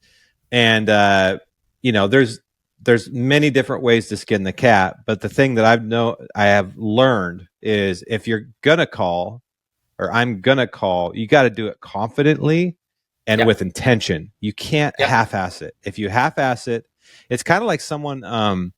there's many different ways to skin the cat, but the thing that I have learned is if you're gonna call, or I'm gonna call, you got to do it confidently and with intention. You can't half-ass it. If you half-ass it, it's kind of like someone,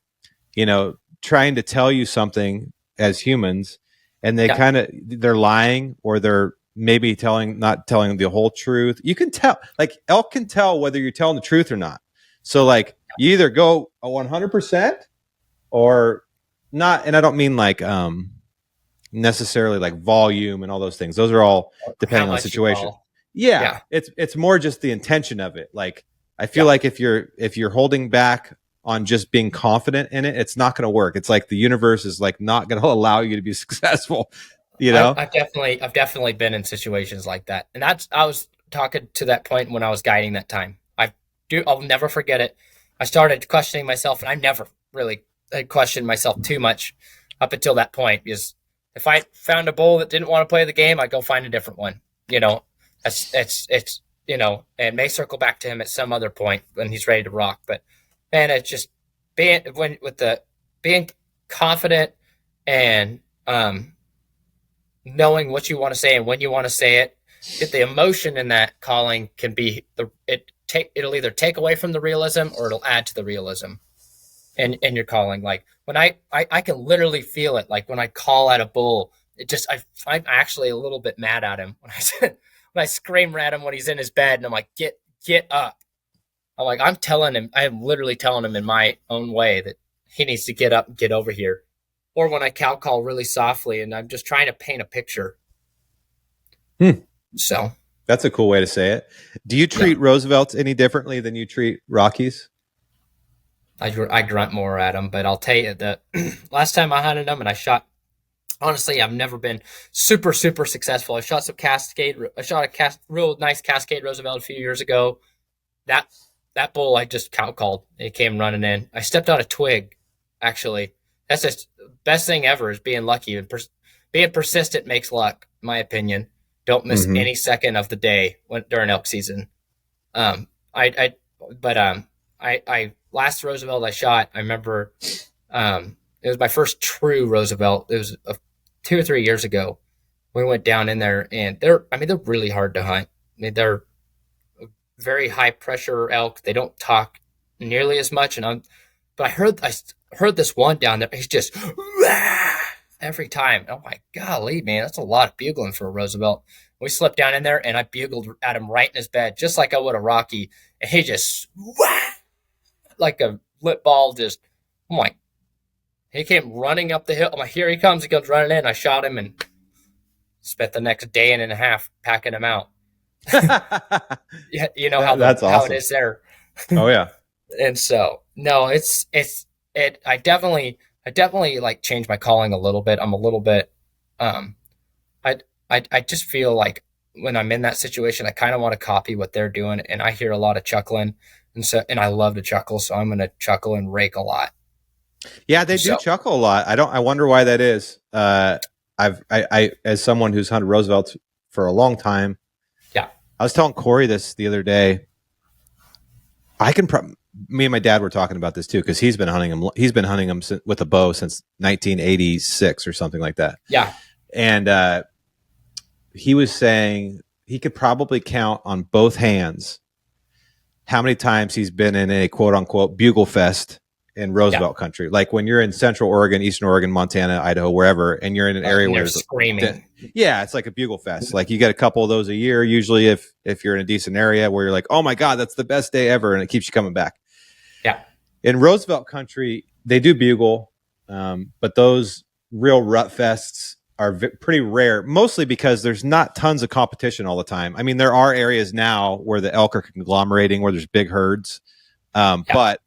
trying to tell you something as humans, and they're lying, or they're maybe not telling the whole truth. You can tell, like elk can tell whether you're telling the truth or not. So like you either go a 100% or not. And I don't mean like, necessarily like volume and all those things. Those are all depending on the situation. Yeah. It's more just the intention of it. Like, I feel like if you're holding back on just being confident in it, it's not going to work. It's like the universe is like not going to allow you to be successful. I've definitely been in situations like that. And I was talking to that point when I was guiding that time. I'll never forget it. I started questioning myself, and I never really questioned myself too much up until that point, because if I found a bull that didn't want to play the game, I'd go find a different one. It's and may circle back to him at some other point when he's ready to rock. But man, it's just being confident and knowing what you want to say and when you want to say it. The emotion in that calling can be it'll either take away from the realism or it'll add to the realism in your calling. Like when I can literally feel it. Like when I call at a bull, I'm actually a little bit mad at him when I scream at him when he's in his bed, and I'm like, get up. I'm literally telling him in my own way that he needs to get up and get over here. Or when I cow call really softly and I'm just trying to paint a picture. So that's a cool way to say it. Do you treat Roosevelts any differently than you treat Rockies? I grunt more at them, but I'll tell you that last time I hunted them and I shot, honestly, I've never been super, super successful. I shot a real nice Cascade Roosevelt a few years ago. That bull, I just cow called. It came running in. I stepped on a twig, actually. That's the best thing ever, is being lucky. Being persistent makes luck, in my opinion. Don't miss any second of the day during elk season. Last Roosevelt I shot, I remember it was my first true Roosevelt. It was 2 or 3 years ago. We went down in there, and they're really hard to hunt. They're very high pressure elk. They don't talk nearly as much, but I heard this one down there. He's just every time. Oh my golly, man, that's a lot of bugling for a Roosevelt. We slipped down in there, and I bugled at him right in his bed, just like I would a Rocky. And he just like a lip ball. Just, I'm like, he came running up the hill. I'm like, here he comes. He comes running in. I shot him and spent the next day and a half packing him out. You know how that's awesome. How it is there. Oh yeah. And so no, I definitely like changed my calling a little bit. I'm a little bit I just feel like when I'm in that situation, I kind of want to copy what they're doing, and I hear a lot of chuckling And I love to chuckle, so I'm going to chuckle and rake a lot. Yeah, they do chuckle a lot. I wonder why that is. I as someone who's hunted Roosevelts for a long time. Yeah. I was telling Corey this the other day. Me and my dad were talking about this too, because he's been hunting them. He's been hunting them with a bow since 1986 or something like that. Yeah. And he was saying he could probably count on both hands how many times he's been in a quote unquote bugle fest in Roosevelt country. Like when you're in Central Oregon, Eastern Oregon, Montana, Idaho, wherever, and you're in an area where there's screaming. Yeah, it's like a bugle fest. Like you get a couple of those a year, usually if you're in a decent area where you're like, oh my God, that's the best day ever. And it keeps you coming back. Yeah. In Roosevelt country, they do bugle, but those real rut fests are pretty rare, mostly because there's not tons of competition all the time. I mean, there are areas now where the elk are conglomerating, where there's big herds, but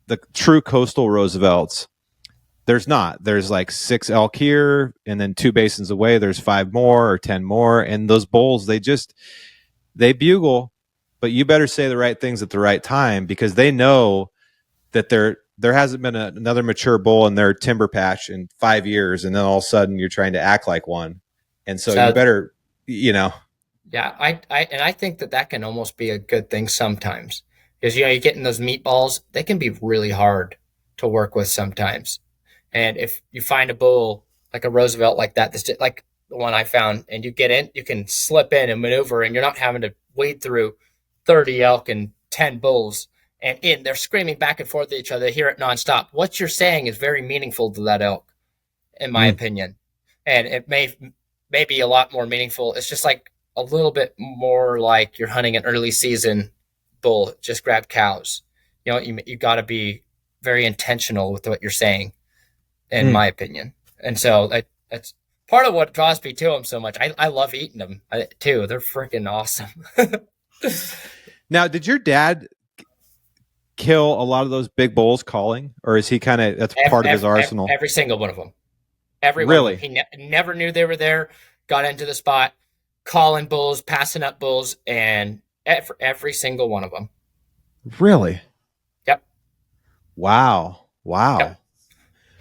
the true coastal Roosevelts, there's not. There's like 6 elk here, and then 2 basins away, there's 5 more or 10 more. And those bulls, they bugle, but you better say the right things at the right time, because they know that there hasn't been another mature bull in their timber patch in 5 years. And then all of a sudden you're trying to act like one. And so you better, Yeah. I think that can almost be a good thing sometimes. Because, you get in those meatballs, they can be really hard to work with sometimes. And if you find a bull like a Roosevelt like that, that's just like the one I found, and you get in, you can slip in and maneuver, and you're not having to wade through 30 elk and 10 bulls. And they're screaming back and forth at each other. They hear it nonstop. What you're saying is very meaningful to that elk, in my opinion. And it may be a lot more meaningful. It's just like a little bit more like you're hunting an early season bull, just grab cows. You got to be very intentional with what you're saying, in my opinion. And so that's part of what draws me to them so much. I love eating them too. They're freaking awesome. Now, did your dad kill a lot of those big bulls calling, or is he that's part of his arsenal? Every single one of them. Every one really? Of them. He never knew they were there, got into the spot, calling bulls, passing up bulls, and every single one of them. Really? Yep. Wow. Yep.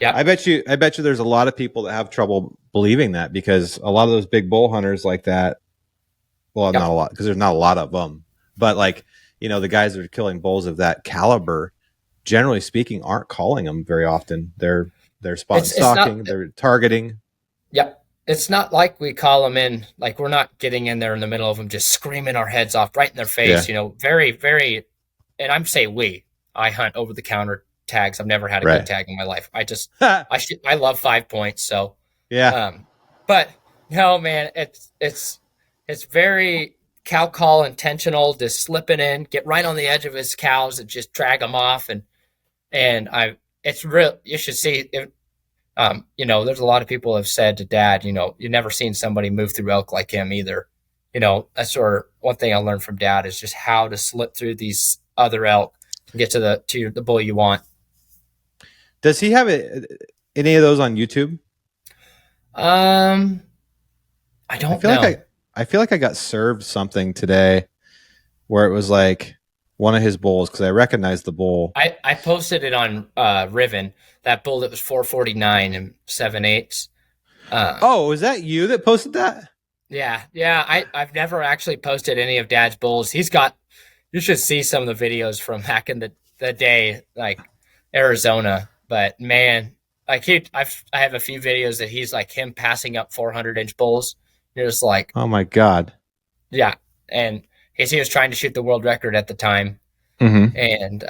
I bet you there's a lot of people that have trouble believing that, because a lot of those big bull hunters like that, well, not a lot, because there's not a lot of them, but like, the guys that are killing bulls of that caliber, generally speaking, aren't calling them very often. They're spot stalking, they're targeting. Yep. It's not like we call them in, like we're not getting in there in the middle of them just screaming our heads off right in their face, very, very, and I'm saying I hunt over the counter tags. I've never had a good tag in my life. I love 5 points. So, but no, man, it's very cow call intentional, just slipping in, get right on the edge of his cows and just drag them off. It's real. You should see it. There's a lot of people have said to Dad, you've never seen somebody move through elk like him either. That's sort of one thing I learned from Dad, is just how to slip through these other elk and get to the bull you want. Does he have any of those on YouTube? I don't know. I feel like I got served something today where it was like one of his bulls, because I recognized the bull. I posted it on RIVEN, that bull that was 449 and 7/8. Was that you that posted that? Yeah. I've never actually posted any of Dad's bulls. You should see some of the videos from back in the day, like Arizona. But man, like I have a few videos that he's like him passing up 400-inch bulls. You're just like, oh my God. Yeah. And he was trying to shoot the world record at the time. Mm-hmm. And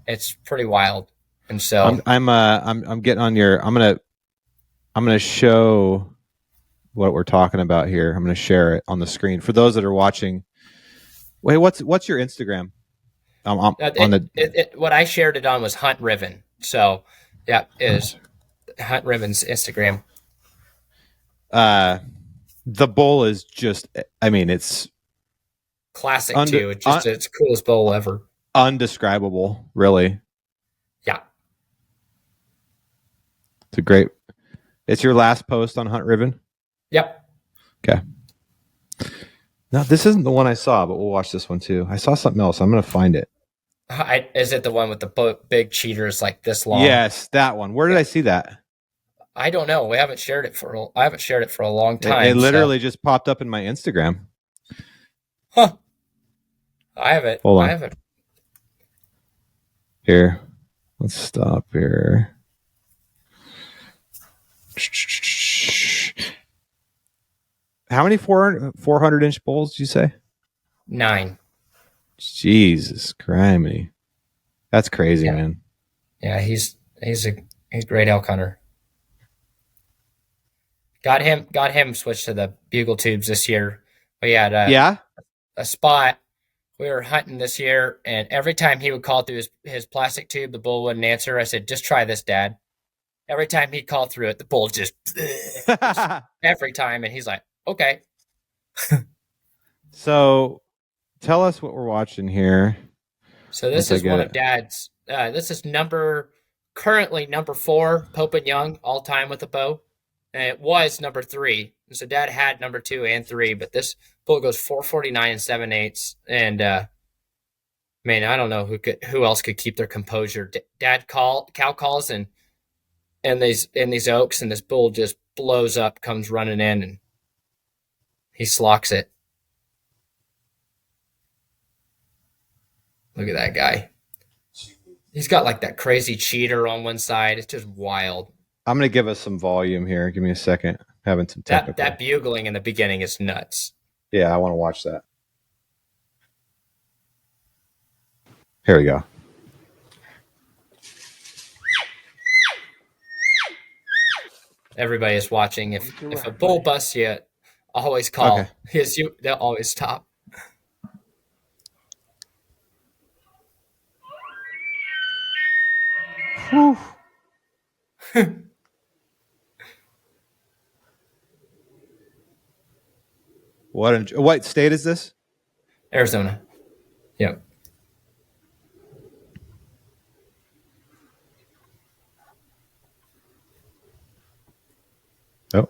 it's pretty wild. And so I'm getting on your, I'm gonna show what we're talking about here. I'm gonna share it on the screen for those that are watching. Wait, what's your Instagram? What I shared it on was Hunt Riven. So is Hunt Riven's Instagram. The bull is just, it's classic too. It's just it's the coolest bull ever. Undescribable, really. Yeah. It's your last post on Hunt Riven? Yep. Okay. No, this isn't the one I saw, but we'll watch this one too. I saw something else. I'm going to find it. Is it the one with the big cheaters like this long? Yes, that one. Where did I see that? I don't know. I haven't shared it for a long time. It literally just popped up in my Instagram. Huh. I haven't. Hold on. I haven't. Here. Let's stop here. How many 400-inch bulls did you say? 9. Jesus criminy. That's crazy, Yeah. man. Yeah, he's a great elk hunter. Got him switched to the bugle tubes this year. We had a spot we were hunting this year, and every time he would call through his plastic tube, the bull wouldn't answer. I said, "Just try this, Dad." Every time he called through it, the bull just every time, and he's like, "Okay." So, tell us what we're watching here. So this is one of Dad's. This is currently number 4 Pope and Young all time with a bow, and it was number 3. So Dad had number 2 and 3, but this bull goes 449 and 7/8. And man, I don't know who else could keep their composure. Dad cow calls and these oaks, and this bull just blows up, comes running in, and he slocks it. Look at that guy. He's got like that crazy cheater on one side. It's just wild. I'm going to give us some volume here. Give me a second. Having some technical. That bugling in the beginning is nuts. Yeah, I want to watch that. Here we go. Everybody is watching. If a bull busts you, always call. Okay. Because they'll always stop. What state is this? Arizona. Yep. Oh.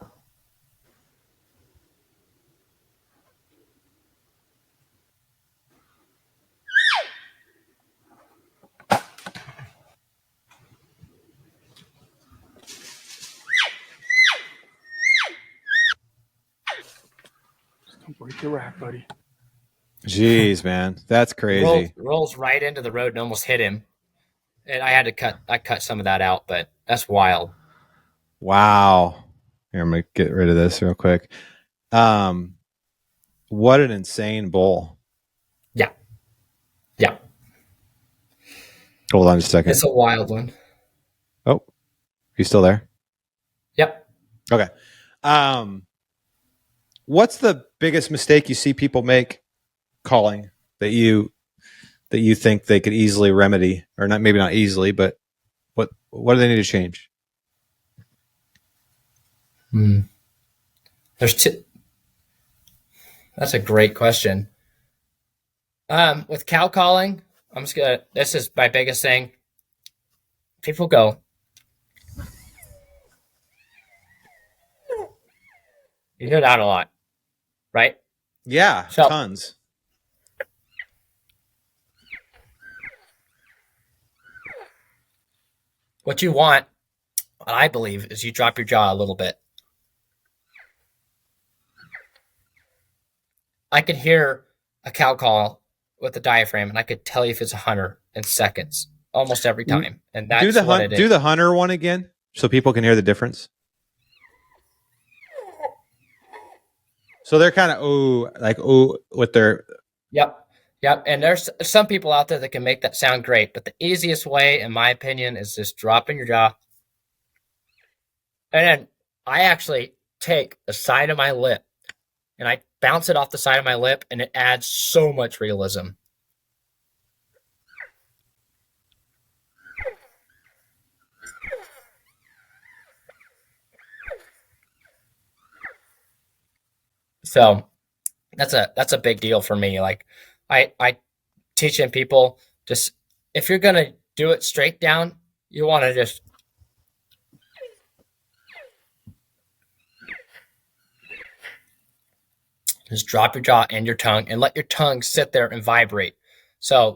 Don't break your rack, buddy. Jeez, man, that's crazy. Rolls right into the road and almost hit him, and I cut some of that out, but that's wild. Wow. Here, I'm gonna get rid of this real quick. What an insane bull. Yeah. Hold on just a second. It's a wild one. Oh, you still there? Yep. Okay. What's the biggest mistake you see people make calling that you think they could easily remedy, or not? Maybe not easily, but what do they need to change? There's two. That's a great question. With cow calling, this is my biggest thing. People go, you hear that a lot, right? Yeah, So, tons. What you want, what I believe, is you drop your jaw a little bit. I could hear a cow call with the diaphragm, and I could tell you if it's a hunter in seconds, almost every time. And that's what it is. Do the hunter one again, so people can hear the difference. So they're kind of with their. Yep. And there's some people out there that can make that sound great, but the easiest way, in my opinion, is just dropping your jaw. And then I actually take the side of my lip and I bounce it off the side of my lip, and it adds so much realism. So that's a big deal for me. Like I teaching people, just if you're gonna do it straight down, you want to just Just drop your jaw and your tongue and let your tongue sit there and vibrate. So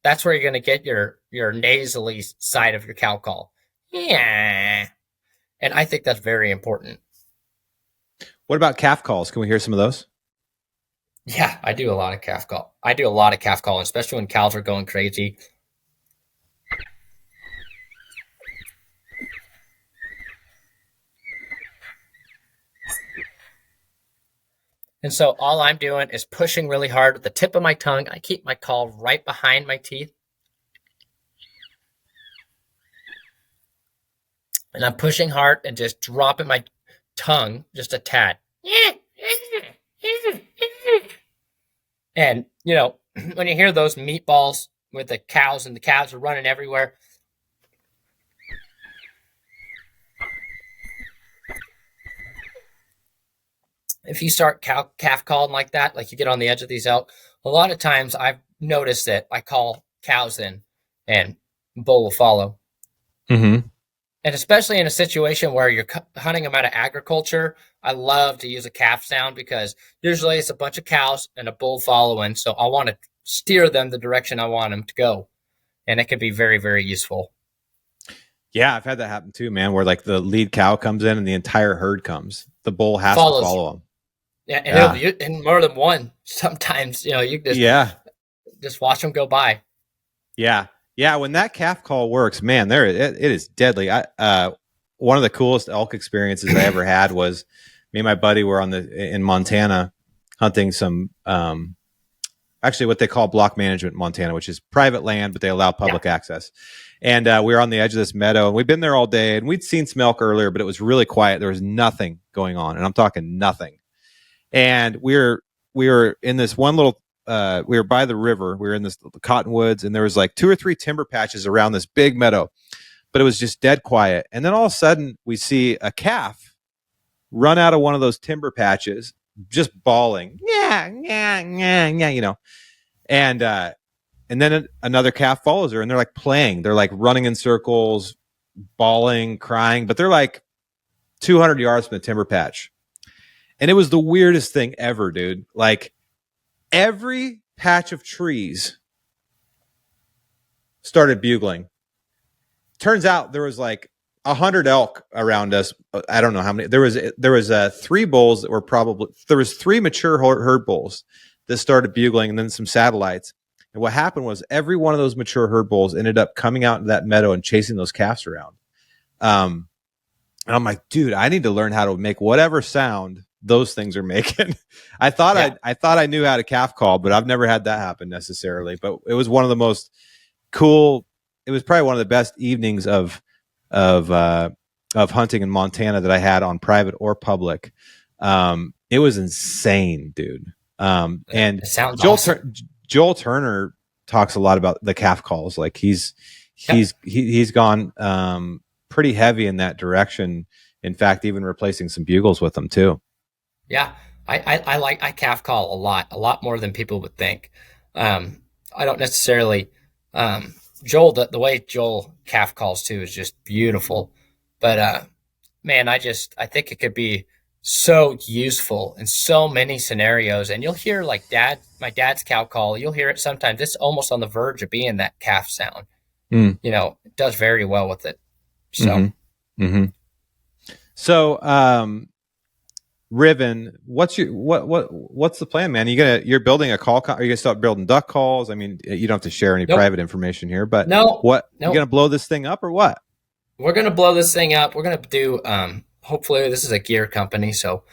that's where you're going to get your nasally side of your cow call. Yeah. And I think that's very important. What about calf calls? Can we hear some of those? Yeah, I do a lot of calf call. I do a lot of calf calling, especially when cows are going crazy. And so all I'm doing is pushing really hard with the tip of my tongue. I keep my call right behind my teeth. And I'm pushing hard and just dropping my tongue just a tad. And, when you hear those meatballs with the cows and the calves are running everywhere, if you start calf calling like that, like you get on the edge of these elk, a lot of times I've noticed that I call cows in and bull will follow. Mm-hmm. And especially in a situation where you're hunting them out of agriculture, I love to use a calf sound because usually it's a bunch of cows and a bull following. So I want to steer them the direction I want them to go. And it can be very, very useful. Yeah, I've had that happen too, man, where like the lead cow comes in and the entire herd comes. The bull has to follow them. Yeah, and and more than one. Sometimes, you can just watch them go by. Yeah. Yeah, when that calf call works, man, it is deadly. One of the coolest elk experiences I ever had was me and my buddy were in Montana hunting some actually what they call block management in Montana, which is private land, but they allow public access. And we were on the edge of this meadow, and we'd been there all day, and we'd seen some elk earlier, but it was really quiet. There was nothing going on, and I'm talking nothing. And we were in this one little. We were by the river. We were in this cottonwoods, and there was like 2 or 3 timber patches around this big meadow, but it was just dead quiet. And then all of a sudden, we see a calf run out of one of those timber patches, just bawling, yeah, and then another calf follows her, and they're like playing. They're like running in circles, bawling, crying, but they're like 200 yards from the timber patch, and it was the weirdest thing ever, dude. Like, every patch of trees started bugling. Turns out there was like 100 elk around us. I don't know how many. There was 3 bulls that were there was 3 mature herd bulls that started bugling, and then some satellites. And what happened was every one of those mature herd bulls ended up coming out into that meadow and chasing those calves around. And I'm like, dude, I need to learn how to make whatever sound those things are making. I thought I knew how to calf call, but I've never had that happen necessarily. But it was one of the most cool. It was probably one of the best evenings of hunting in Montana that I had on private or public. It was insane, dude. And Joel Turner talks a lot about the calf calls. Like he's gone pretty heavy in that direction. In fact, even replacing some bugles with them too. Yeah, I calf call a lot more than people would think. I don't necessarily Joel, the way Joel calf calls too is just beautiful. But man, I think it could be so useful in so many scenarios. And you'll hear like my dad's cow call, you'll hear it sometimes. It's almost on the verge of being that calf sound. It does very well with it. So So RIVEN, what's the plan, man? You're building a call? Are you gonna start building duck calls? I mean, you don't have to share any private information here, but you gonna blow this thing up or what? We're gonna blow this thing up. We're gonna do. Hopefully, this is a gear company, so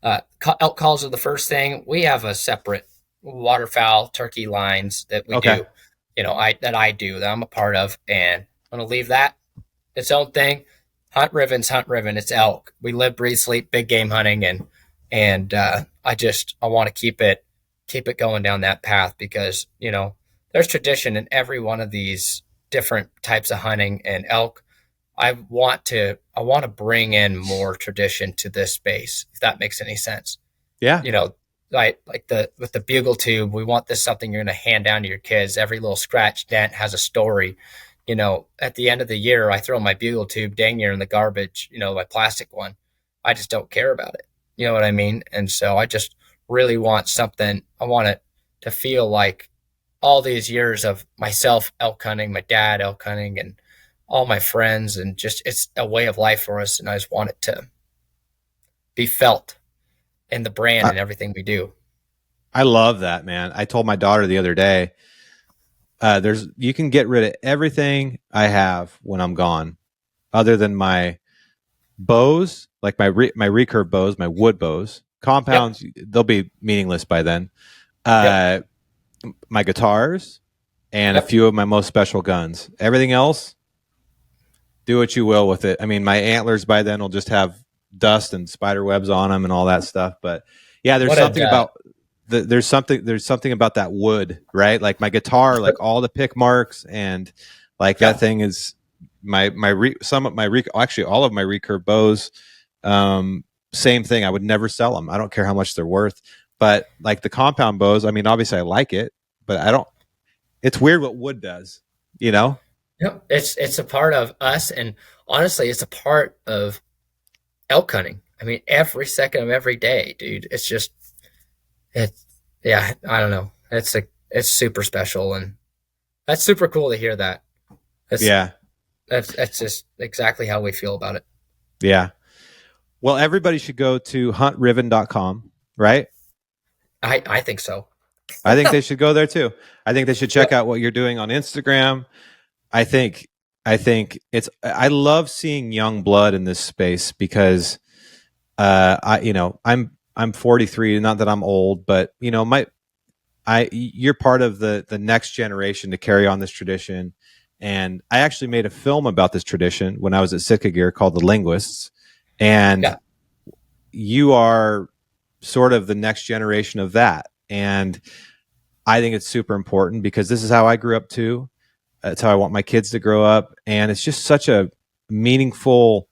elk calls are the first thing. We have a separate waterfowl turkey lines that we do. That I'm a part of, and I'm gonna leave that its own thing. Hunt RIVEN. It's elk. We live, breathe, sleep big game hunting, and I want to keep it going down that path because there's tradition in every one of these different types of hunting, and elk. I want to bring in more tradition to this space, if that makes any sense. Yeah. Like with the bugle tube, we want this something you're going to hand down to your kids. Every little scratch dent has a story. At the end of the year, I throw my bugle tube dang near in the garbage, my plastic one. I just don't care about it. You know what I mean? And so I just really want something. I want it to feel like all these years of myself elk hunting, my dad elk hunting, and all my friends, and just it's a way of life for us. And I just want it to be felt in the brand and everything we do. I love that, man. I told my daughter the other day, you can get rid of everything I have when I'm gone, other than my bows, like my recurve bows, my wood bows. Compounds, they'll be meaningless by then. My guitars and a few of my most special guns. Everything else, do what you will with it. I mean, my antlers by then will just have dust and spider webs on them and all that stuff. But yeah, there's something about there's something about that wood, right? Like my guitar, like all the pick marks and like that thing is actually all of my recurve bows. Same thing. I would never sell them. I don't care how much they're worth. But like the compound bows, I mean, obviously I like it, but I don't. It's weird what wood does, you know. Yep, it's a part of us, and honestly, it's a part of elk hunting. I mean, every second of every day, dude. It's just, yeah. I don't know. It's super special, and that's super cool to hear that. That's just exactly how we feel about it. Yeah. Well, everybody should go to huntriven.com, right? I think so. I think they should go there too. I think they should check out what you're doing on Instagram. I think I love seeing young blood in this space because I'm 43, not that I'm old, but you're part of the next generation to carry on this tradition. And I actually made a film about this tradition when I was at Sitka Gear called The Linguists. And you are sort of the next generation of that. And I think it's super important because this is how I grew up too. It's how I want my kids to grow up. And it's just such a meaningful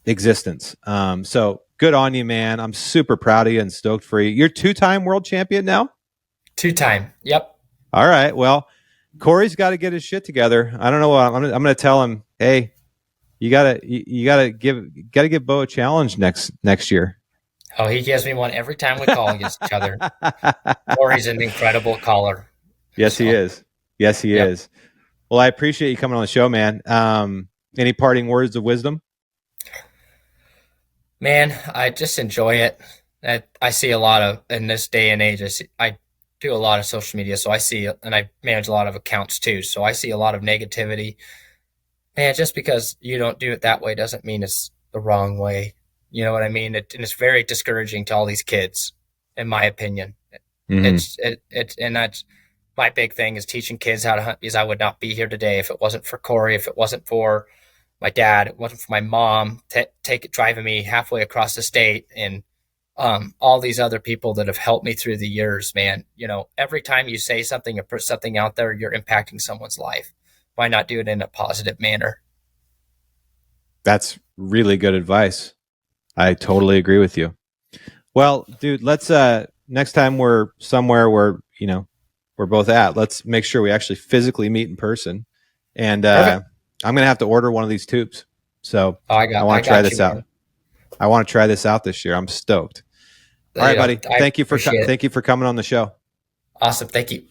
existence. So good on you, man. I'm super proud of you and stoked for you. You're 2-time world champion now? 2-time. Yep. All right. Well, Corey's got to get his shit together. I don't know what I'm going to tell him. Hey, you gotta give Beau a challenge next year. Oh, he gives me one every time we call against each other. Corey's an incredible caller. Yes, he is. Yes, he is. Well, I appreciate you coming on the show, man. Any parting words of wisdom? Man, I just enjoy it. I see a lot of, in this day and age, I do a lot of social media, so I see, and I manage a lot of accounts too, so I see a lot of negativity. Man, just because you don't do it that way doesn't mean it's the wrong way. You know what I mean? And it's very discouraging to all these kids, in my opinion. Mm-hmm. And that's my big thing is teaching kids how to hunt, because I would not be here today if it wasn't for Corey, if it wasn't for my dad, it wasn't for my mom driving me halfway across the state, and all these other people that have helped me through the years, man. You know, every time you say something or put something out there, you're impacting someone's life. Why not do it in a positive manner? That's really good advice. I totally agree with you. Well, dude, let's next time we're somewhere where, we're both at, let's make sure we actually physically meet in person. And I'm going to have to order one of these tubes. So I want to try this out. I want to try this out this year. I'm stoked. All right, buddy. Thank you for coming on the show. Awesome. Thank you.